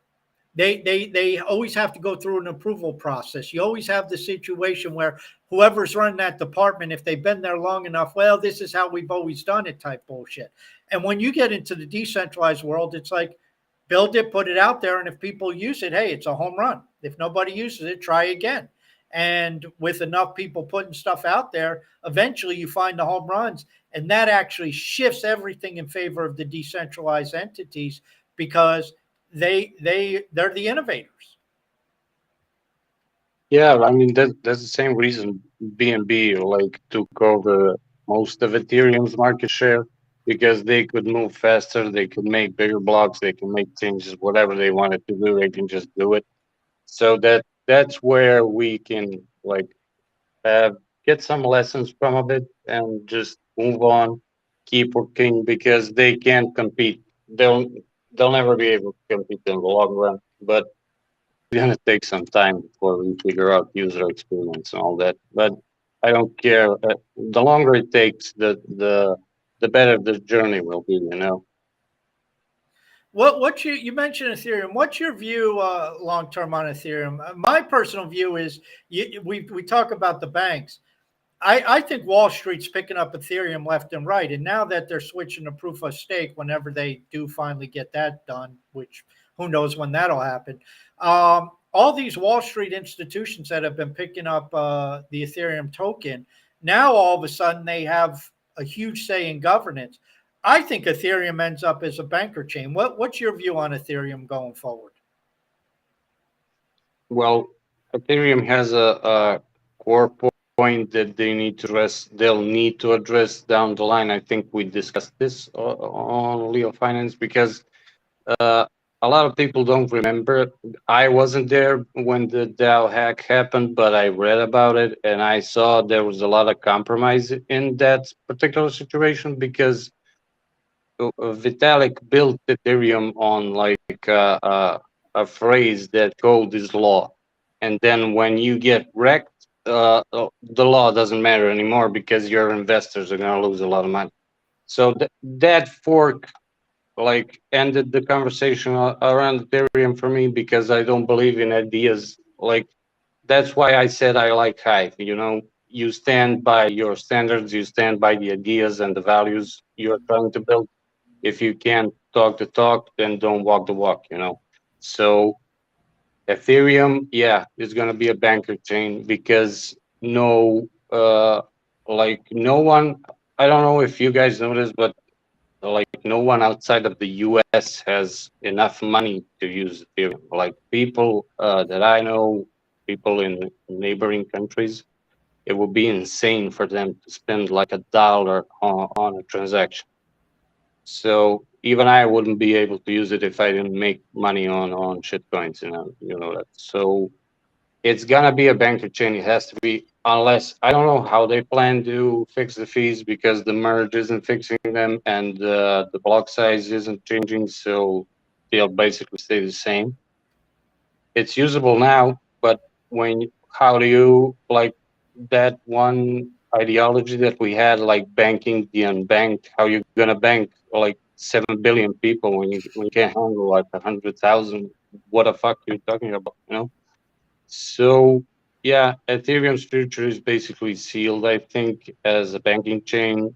They always have to go through an approval process. You always have the situation where whoever's running that department, if they've been there long enough, well, this is how we've always done it type bullshit. And when you get into the decentralized world, it's like build it, put it out there, and if people use it, hey, it's a home run. If nobody uses it, try again. And with enough people putting stuff out there, eventually you find the home runs, and that actually shifts everything in favor of the decentralized entities because they're the innovators. Yeah, I mean that's the same reason BNB like took over most of Ethereum's market share because they could move faster, they could make bigger blocks, they can make changes, whatever they wanted to do, they can just do it. So that's where we can like uh, get some lessons from of it and just move on, keep working because they can't compete. They'll never be able to compete in the long run. But it's gonna take some time before we figure out user experience and all that. But I don't care. The longer it takes, the better the journey will be. You know. What you mentioned Ethereum? What's your view long term on Ethereum? My personal view is we talk about the banks. I think Wall Street's picking up Ethereum left and right. And now that they're switching to proof of stake, whenever they do finally get that done, which who knows when that'll happen, all these Wall Street institutions that have been picking up the Ethereum token, now all of a sudden they have a huge say in governance. I think Ethereum ends up as a banker chain. What's your view on Ethereum going forward? Well, Ethereum has a core point that they need to address. They'll need to address down the line. I think we discussed this on Leo Finance because uh, a lot of people don't remember. I wasn't there when the DAO hack happened, but I read about it and I saw there was a lot of compromise in that particular situation because Vitalik built Ethereum on like a phrase that code is law, and then when you get wrecked, the law doesn't matter anymore because your investors are going to lose a lot of money. So that fork like ended the conversation around Ethereum for me because I don't believe in ideas. Like that's why I said I like Hive. You know, you stand by your standards, you stand by the ideas and the values you're trying to build. If you can't talk the talk, then don't walk the walk. You know. So Ethereum, yeah, is gonna be a banker chain because like no one. I don't know if you guys know this, but like no one outside of the US has enough money to use Ethereum. Like people that I know, people in neighboring countries, it would be insane for them to spend like $1 on a transaction. So even I wouldn't be able to use it if I didn't make money on shit coins, you know that. So it's gonna be a banker chain. It has to be, unless I don't know how they plan to fix the fees because the merge isn't fixing them and the block size isn't changing, so they'll basically stay the same. It's usable now, but how do you like that one ideology that we had, like banking the unbanked? How you gonna bank like 7 billion people when you can't handle like 100,000? What the fuck are you talking about? You know, so Yeah, Ethereum's future is basically sealed, I think, as a banking chain.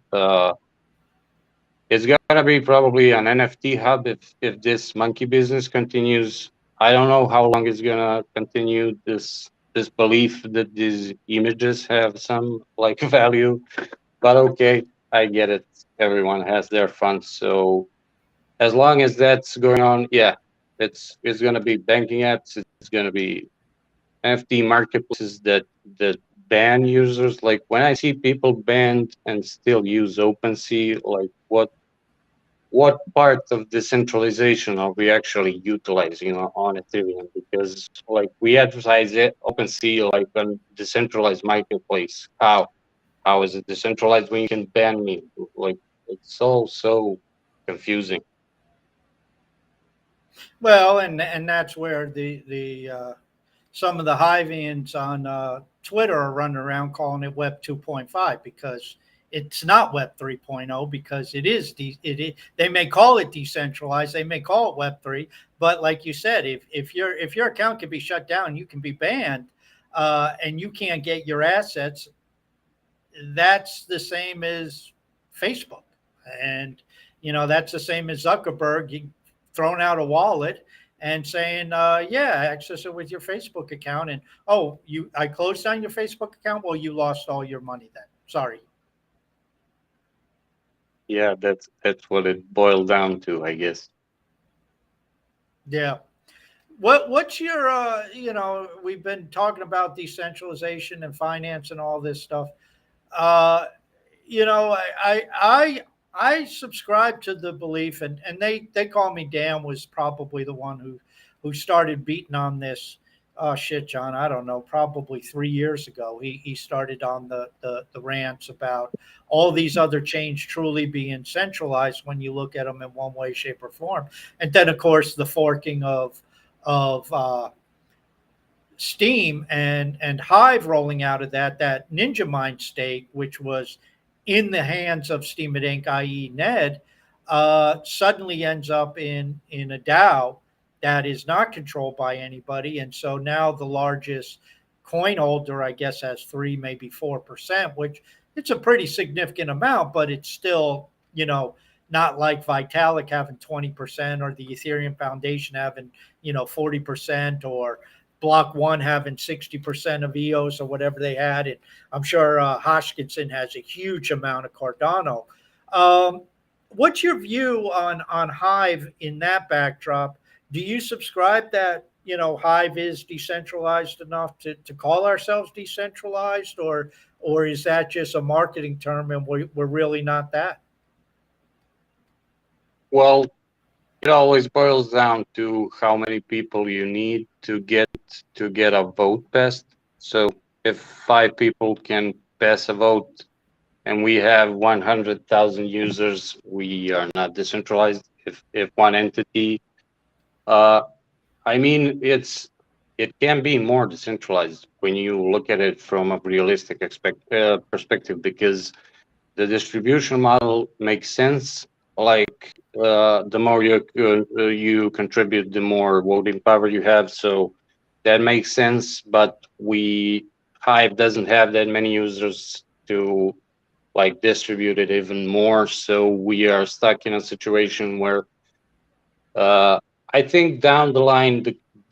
It's gonna be probably an NFT hub if this monkey business continues. I don't know how long it's gonna continue this belief that these images have some like value, but okay, I get it. Everyone has their fun, so as long as that's going on, yeah, it's gonna be banking apps. It's gonna be NFT marketplaces that ban users. Like when I see people banned and still use OpenSea, like what part of decentralization are we actually utilizing on Ethereum? Because like we advertise it OpenSea like a decentralized marketplace. How is it decentralized when you can ban me? Like it's all so confusing. Well, and that's where the some of the Hivians on Twitter are running around calling it Web 2.5 because it's not Web 3.0 because they may call it decentralized, they may call it Web 3, but like you said, if your account can be shut down, you can be banned, and you can't get your assets. That's the same as Facebook, and that's the same as Zuckerberg throwing out a wallet and saying, "Yeah, access it with your Facebook account." And oh, I closed down your Facebook account. Well, you lost all your money then. Sorry. Yeah, that's what it boiled down to, I guess. Yeah. What's your we've been talking about decentralization and finance and all this stuff. Uh, I subscribe to the belief, and they call me Dan was probably the one who started beating on this shit, John. I don't know, probably 3 years ago. He started on the rants about all these other chains truly being centralized when you look at them in one way, shape, or form, and then of course the forking of Steam and Hive rolling out of that Ninja Mind stake, which was in the hands of Steemit Inc., i.e., Ned, suddenly ends up in a DAO that is not controlled by anybody, and so now the largest coin holder, I guess, has 3, maybe 4%, which it's a pretty significant amount, but it's still not like Vitalik having 20% or the Ethereum Foundation having 40% or Block One having 60% of EOS or whatever they had. And I'm sure Hodgkinson has a huge amount of Cardano. Um, what's your view on Hive in that backdrop? Do you subscribe that Hive is decentralized enough to call ourselves decentralized, or is that just a marketing term and we're really not that? Well, it always boils down to how many people you need to get a vote passed. So if 5 people can pass a vote and we have 100,000 users, we are not decentralized. If one entity, uh, I mean, it can be more decentralized when you look at it from a realistic perspective because the distribution model makes sense. Like the more you contribute, the more voting power you have. So that makes sense. But Hive doesn't have that many users to like distribute it even more. So we are stuck in a situation where uh, I think down the line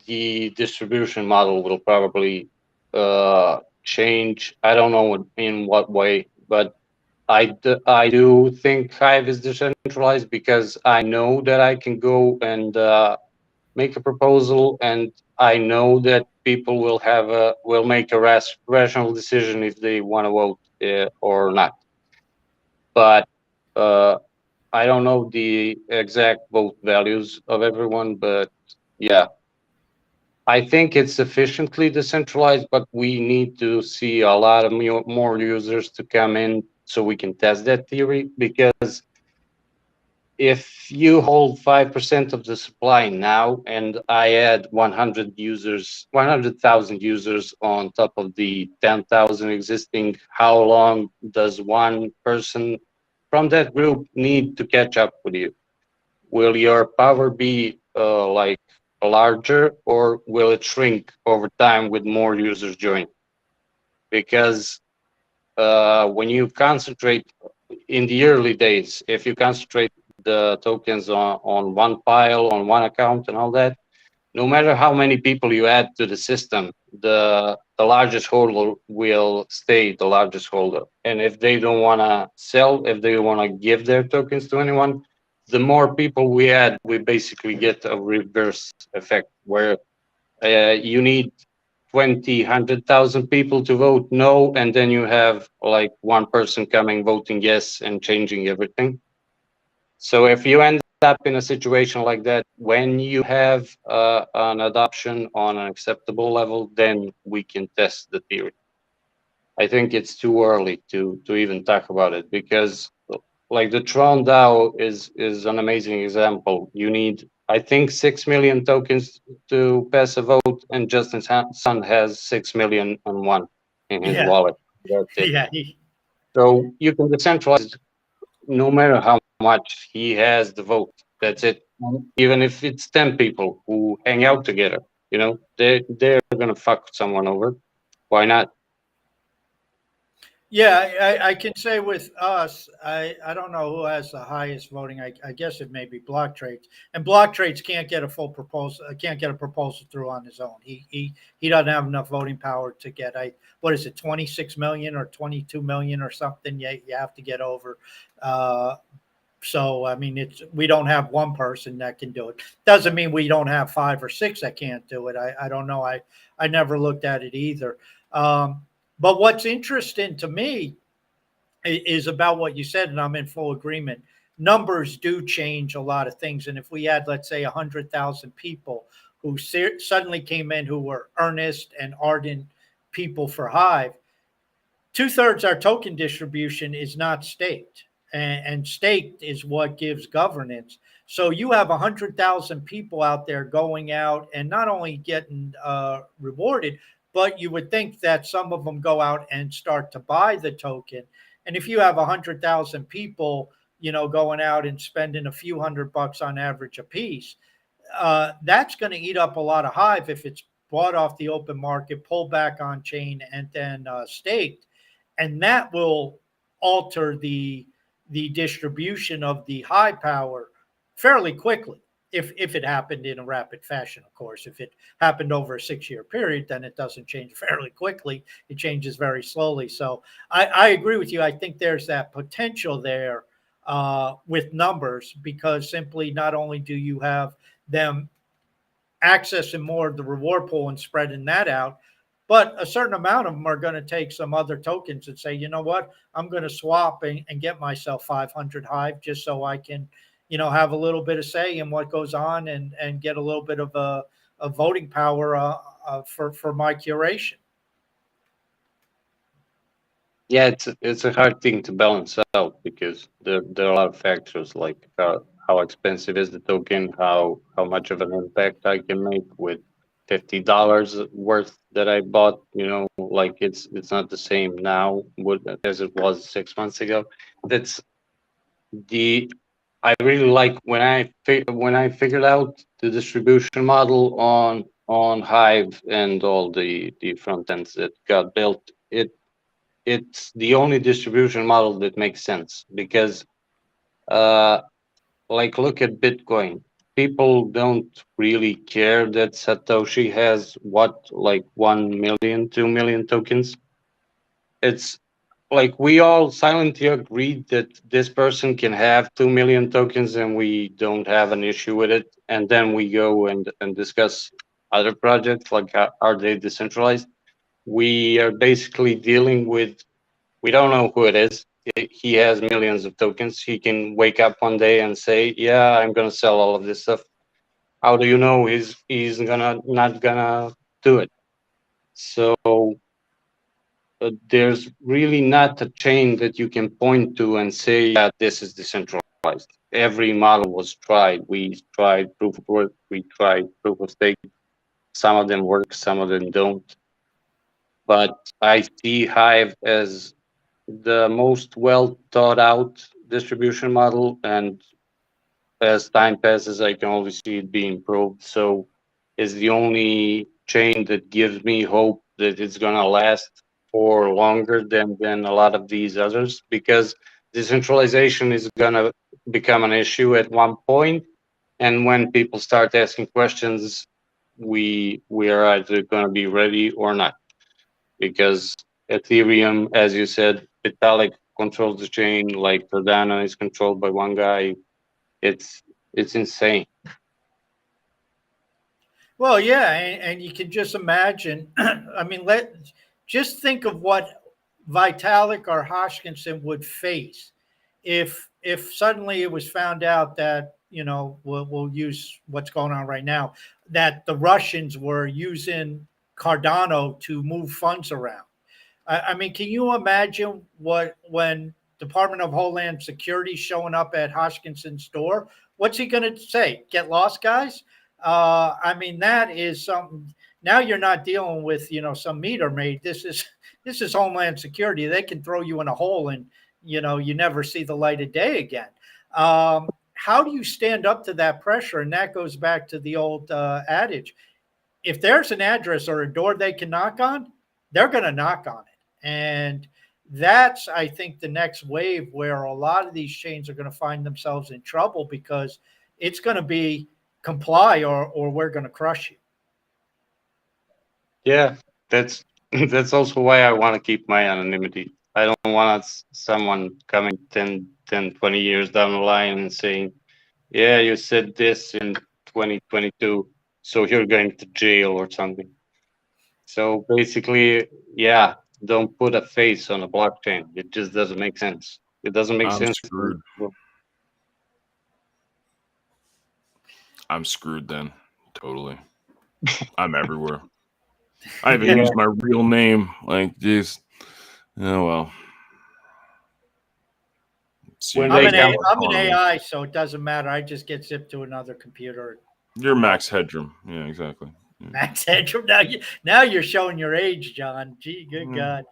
the distribution model will probably change. I don't know in what way, but I do think Hive is decentralized because I know that I can go and make a proposal, and I know that people will make a rational decision if they want to vote or not. But uh, I don't know the exact vote values of everyone, but yeah, I think it's sufficiently decentralized, but we need to see a lot of more users to come in so we can test that theory. Because if you hold 5% of the supply now, and I add 100,000 users on top of the 10,000 existing, how long does one person from that group need to catch up with you? Will your power be like larger, or will it shrink over time with more users joining? because when you concentrate in the early days, if you concentrate the tokens on one pile, on one account and all that, no matter how many people you add to the system, the largest holder will stay the largest holder. And if they don't want to sell, if they want to give their tokens to anyone, the more people we add, we basically get a reverse effect where you need 20, 100,000 people to vote no, and then you have like one person coming voting yes and changing everything. So if you end up in a situation like that, when you have an adoption on an acceptable level, then we can test the theory. I think it's too early to even talk about it because like the Tron DAO is an amazing example. You need, I think, 6 million tokens to pass a vote, and Justin Sun has 6 million and one in his Yeah, wallet. That's it. yeah, So you can decentralize no matter how much he has the vote. That's it. Even if it's 10 people who hang out together, you know, they're gonna fuck someone over. Why not? yeah. I can say with us, I don't know who has the highest voting. I guess it may be Block Trades, and Block Trades can't get a full proposal. Can't get a proposal through on his own. He doesn't have enough voting power to get. What is it, 26 million or 22 million or something? You have to get over. Uh, So I mean, it's we don't have one person that can do it. Doesn't mean we don't have five or six that can't do it. I don't know. I never looked at it either. But what's interesting to me is about what you said, and I'm in full agreement. Numbers do change a lot of things, and if we had, let's say, 100,000 people who suddenly came in who were earnest and ardent people for Hive, two-thirds our token distribution is not staked, and staked is what gives governance. So you have 100,000 people out there going out and not only getting rewarded, but you would think that some of them go out and start to buy the token. And if you have 100,000 people, going out and spending a few $100 on average a piece, that's going to eat up a lot of Hive if it's bought off the open market, pulled back on chain, and then staked, and that will alter the distribution of the high power fairly quickly. If it happened in a rapid fashion, of course. If it happened over a 6-year period, then it doesn't change fairly quickly. It changes very slowly. So I agree with you. I think there's that potential there with numbers, because simply not only do you have them accessing more of the reward pool and spreading that out, but a certain amount of them are going to take some other tokens and say, you know what, I'm going to swap and get myself 500 Hive just so I can, have a little bit of say in what goes on and get a little bit of a voting power for my curation. Yeah, it's a hard thing to balance out because there are a lot of factors like how expensive is the token, how much of an impact I can make with $50 worth that I bought. You know, like it's not the same now as it was 6 months ago. That's the I really like when I figured out the distribution model on Hive and all the front ends that got built. It's the only distribution model that makes sense because uh like look at Bitcoin. People don't really care that Satoshi has what, like 1 million, 2 million tokens. It's like we all silently agreed that this person can have 2 million tokens and we don't have an issue with it, and then we go and discuss other projects like are they decentralized. We are basically dealing with, we don't know who it is. He has millions of tokens. He can wake up one day and say, "Yeah, I'm gonna sell all of this stuff." How do you know he's gonna not gonna do it? So there's really not a chain that you can point to and say, "Yeah, this is decentralized." Every model was tried. We tried proof of work. We tried proof of stake. Some of them work. Some of them don't. But I see Hive as the most well thought out distribution model, and as time passes I can only see it being improved. So it's the only chain that gives me hope that it's gonna last. for longer than a lot of these others, because decentralization is gonna become an issue at one point, and when people start asking questions, we are either gonna be ready or not, because Ethereum, as you said, Vitalik controls the chain, like Cardano is controlled by one guy. It's it's insane. Well, yeah, and you can just imagine. I mean, just think of what Vitalik or Hodgkinson would face if suddenly it was found out that we'll use what's going on right now, that the Russians were using Cardano to move funds around. I mean, can you imagine what when Department of Homeland Security showing up at Hodgkinson's door? What's he going to say? Get lost, guys. I mean, that is something. Now you're not dealing with some meter maid. This is Homeland Security. They can throw you in a hole and you never see the light of day again. How do you stand up to that pressure? And that goes back to the old adage: if there's an address or a door they can knock on, they're going to knock on it. And that's, I think, the next wave where a lot of these chains are going to find themselves in trouble, because it's going to be comply or we're going to crush you. Yeah, that's that's also why I want to keep my anonymity. I don't want someone coming 20 years down the line and saying, yeah, you said this in 2022, so you're going to jail or something. So basically, yeah, don't put a face on a blockchain. It just doesn't make sense. It doesn't make I'm sense. screwed. I'm screwed then. Totally. I'm everywhere. I even Yeah. use my real name. Like, geez. Oh, well. See, When I'm they an come, I'm an AI, so it doesn't matter. I just get zipped to another computer. You're Max Headroom. Yeah, exactly. Yeah. Max Headroom. Now you're showing your age, John. Gee, good God.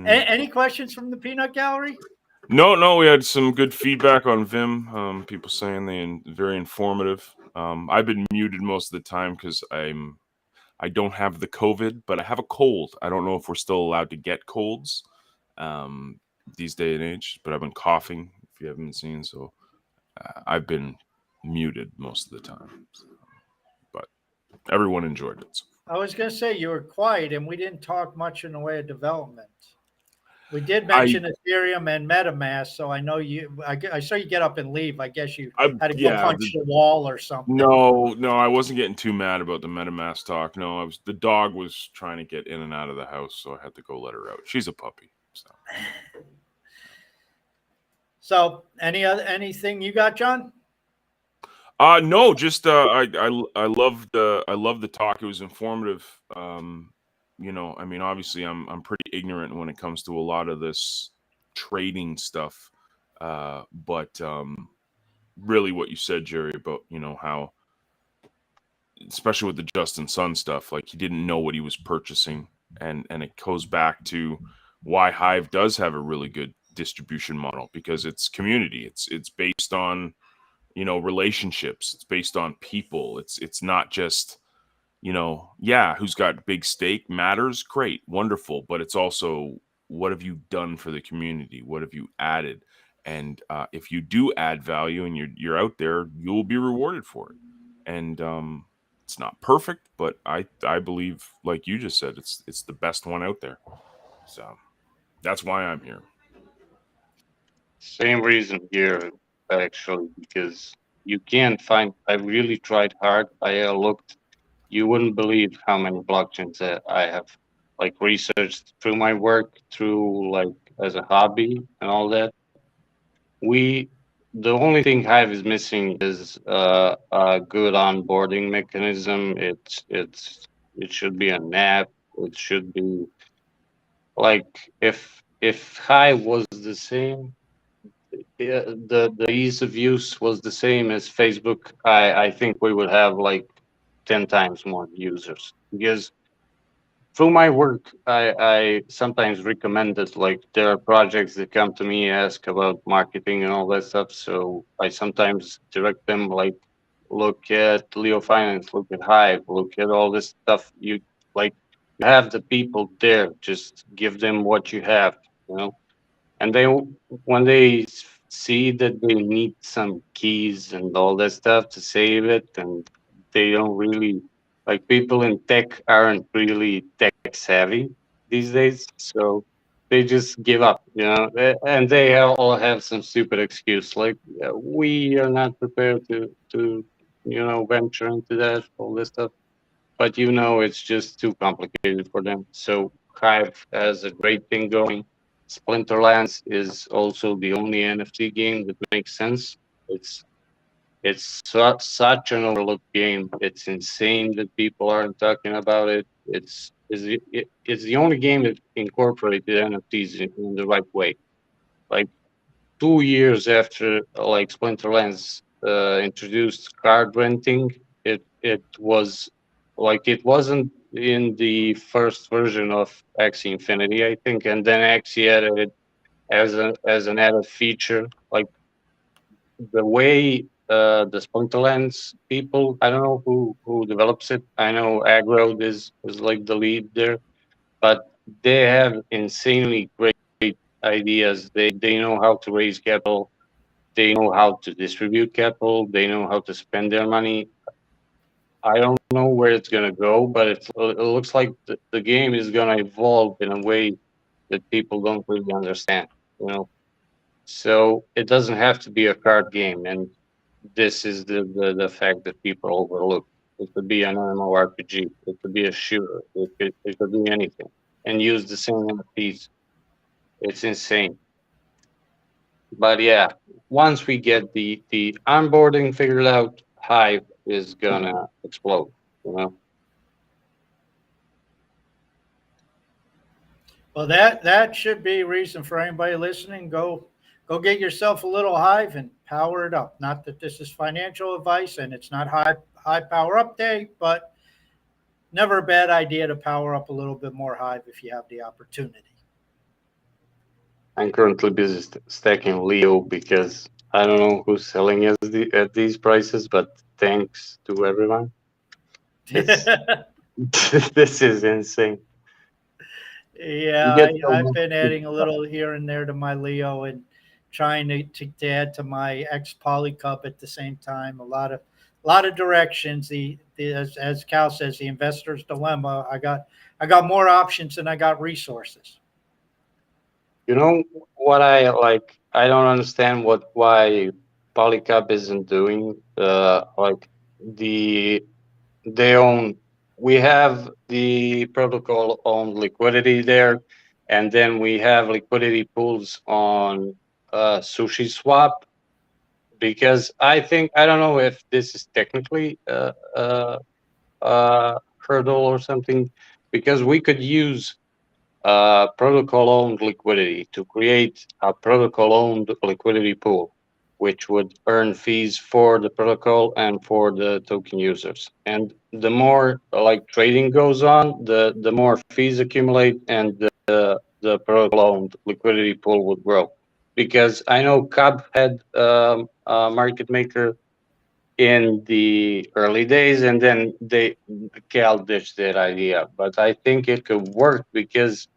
Any questions from the peanut gallery? No, we had some good feedback on Vim. People saying very informative. I've been muted most of the time because I don't have the COVID, but I have a cold. I don't know if we're still allowed to get colds these day and age, but I've been coughing, if you haven't seen. So I've been muted most of the time. But everyone enjoyed it. I was going to say you were quiet, and we didn't talk much in the way of development. We did mention Ethereum and MetaMask, so I know you. I saw you get up and leave. I guess you had to go punch the wall or something. No, I wasn't getting too mad about the MetaMask talk. No, the dog was trying to get in and out of the house, so I had to go let her out. She's a puppy. So anything you got, John? No, just I loved the talk. It was informative. I mean, obviously I'm pretty ignorant when it comes to a lot of this trading stuff. But really what you said, Jerry, about, how, especially with the Justin Sun stuff, like he didn't know what he was purchasing. And it goes back to why Hive does have a really good distribution model, because it's community. It's based on, relationships. It's based on people. It's not just, who's got big stake matters. Great. Wonderful. But it's also, what have you done for the community? What have you added? And if you do add value and you're out there, you'll be rewarded for it. And it's not perfect, but I believe, like you just said, it's the best one out there. So that's why I'm here. same reason here, actually, because you can't find. I really tried hard. I looked. You wouldn't believe how many blockchains that I have, like, researched through my work, through, like, as a hobby and all that. The only thing Hive is missing is a good onboarding mechanism. It should be an app. It should be like, if Hive was the same, the ease of use was the same as Facebook, I think we would have like 10 times more users, because through my work, I sometimes recommend it. Like, there are projects that come to me, ask about marketing and all that stuff. So I sometimes direct them, like, look at Leo Finance, look at Hive, look at all this stuff. You, like, You have the people there, just give them what you have, you know. And they, when they see that they need some keys and all that stuff to save it, and they don't really, like, people in tech aren't really tech savvy these days, so they just give up, you know. And they all have some stupid excuse like, "Yeah, we are not prepared to venture into that, all this stuff." But it's just too complicated for them. So Hive has a great thing going. Splinterlands is also the only NFT game that makes sense. Such an overlooked game. It's insane that people aren't talking about it. It's the only game that incorporated NFTs in the right way. Like 2 years after like Splinterlands introduced card renting, it was like, it wasn't in the first version of Axie Infinity, I think, and then Axie added it as an added feature. Like the way the Splinterlands people, I don't know who develops it. I know Agro is like the lead there, but they have insanely great ideas. They know how to raise capital, they know how to distribute capital, they know how to spend their money. I don't know where it's going to go, but it looks like the game is going to evolve in a way that people don't really understand, you know. So it doesn't have to be a card game, and this is the fact that people overlook. It could be an MMORPG, it could be a shooter, it could be anything, and use the same NFTs. It's insane. But yeah, once we get the onboarding figured out, Hive is gonna explode. You know, Well, that should be a reason for anybody listening. Go get yourself a little Hive and power it up. Not that this is financial advice and it's not high power up day, but never a bad idea to power up a little bit more Hive if you have the opportunity. I'm currently busy stacking Leo because I don't know who's selling at these prices, but thanks to everyone. It's this is insane. You Yeah, get so I've much been good adding a stuff. little here and there to my Leo and trying to add to my X Poly Cup at the same time. A lot of directions. As Cal says, the investor's dilemma. I got more options than I got resources. You know what I like? I don't understand why Polycap isn't doing like the they own. We have the protocol on liquidity there, and then we have liquidity pools on Sushi Swap, because I think, I don't know if this is technically hurdle or something, because we could use protocol owned liquidity to create a protocol owned liquidity pool, which would earn fees for the protocol and for the token users. And the more like trading goes on, the more fees accumulate, and the protocol owned liquidity pool would grow. Because I know Cub had a market maker in the early days, and then Cal ditched that idea. But I think it could work because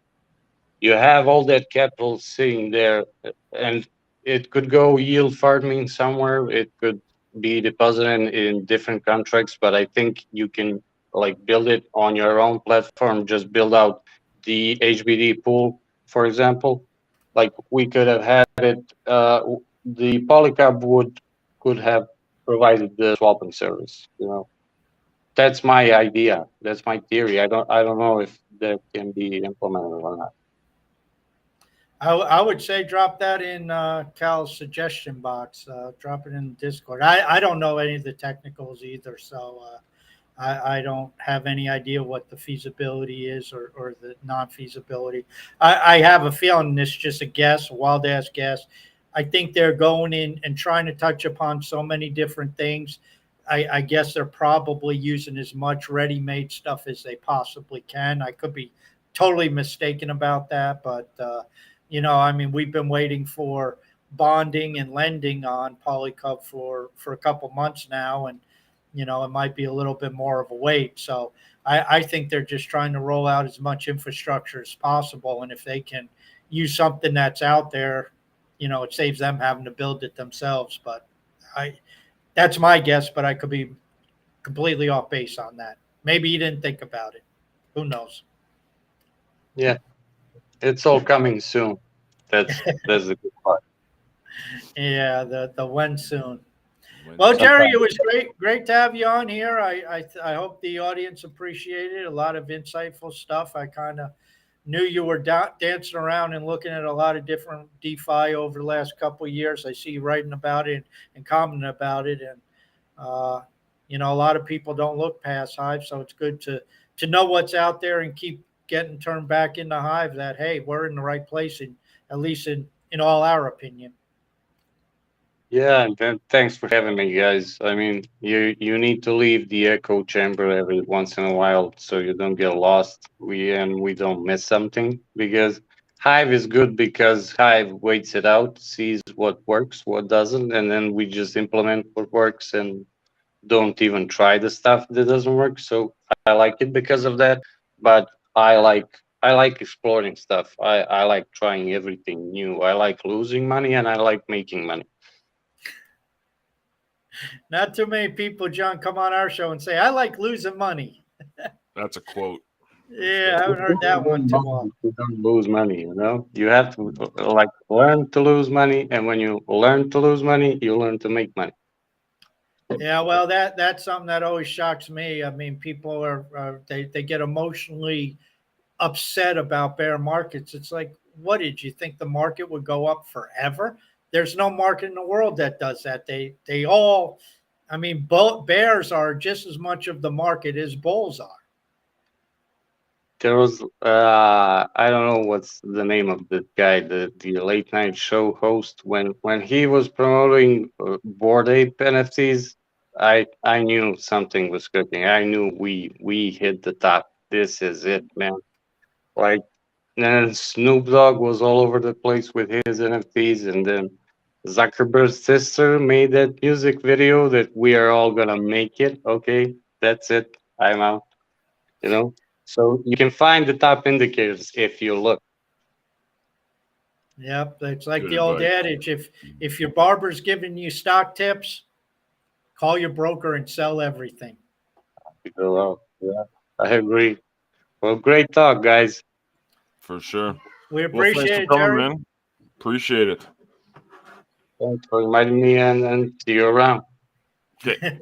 you have all that capital sitting there, and it could go yield farming somewhere. It could be deposited in different contracts, but I think you can like build it on your own platform. Just build out the HBD pool, for example. Like we could have had it. The Polycab would could have provided the swapping service. You know, that's my idea. That's my theory. I don't know if that can be implemented or not. I would say drop that in Cal's suggestion box. Drop it in Discord. I don't know any of the technicals either, so I don't have any idea what the feasibility is or the non feasibility. I have a feeling this is just a guess, a wild ass guess. I think they're going in and trying to touch upon so many different things. I guess they're probably using as much ready made stuff as they possibly can. I could be totally mistaken about that, but I mean, we've been waiting for bonding and lending on Polycub for a couple months now, and it might be a little bit more of a wait. So I think they're just trying to roll out as much infrastructure as possible. And if they can use something that's out there, it saves them having to build it themselves. But that's my guess, but I could be completely off base on that. Maybe you didn't think about it. Who knows? Yeah, it's all coming soon. That's the good part. Yeah, the when soon. Well, When Jerry, it Sometimes, was great to have you on here. I hope the audience appreciated a lot of insightful stuff. I kind of knew you were dancing around and looking at a lot of different DeFi over the last couple of years. I see you writing about it and commenting about it, and a lot of people don't look past Hive, so it's good to know what's out there and keep getting turned back into Hive. That hey, we're in the right place, and at least in all our opinion. yeah, and then thanks for having me, guys. I mean, you need to leave the echo chamber every once in a while so you don't get lost. We don't miss something because Hive is good because Hive waits it out, sees what works, what doesn't, and then we just implement what works and don't even try the stuff that doesn't work. So I like it because of that. But I like exploring stuff. I like trying everything new. I like losing money and I like making money. Not too many people, John, come on our show and say, I like losing money. that's a quote. Yeah, I If haven't heard you that one don't too mind, often. you don't lose money, you know? You have to like learn to lose money, and when you learn to lose money, you learn to make money. Yeah, well, that's something that always shocks me. I mean, people they get emotionally upset about bear markets. It's like, what did you think the market would go up forever? There's no market in the world that does that. They all, I mean, bears are just as much of the market as bulls are. There was I don't know what's the name of the guy, the late night show host when he was promoting Bored Ape NFTs. I knew something was cooking. I knew we hit the top. This is it, man. Like, and Snoop Dogg was all over the place with his NFTs, and then Zuckerberg's sister made that music video that we are all gonna make it. Okay, that's it. I'm out. You know, so you can find the top indicators if you look. Yep, it's like Good the old advice. adage: if your barber's giving you stock tips, call your broker and sell everything. You go out. Yeah, I agree. Well, great talk, guys. For sure. We Well, thanks appreciate for it, coming, Jerry. man. Appreciate it. Thanks for inviting me and see you around. Okay.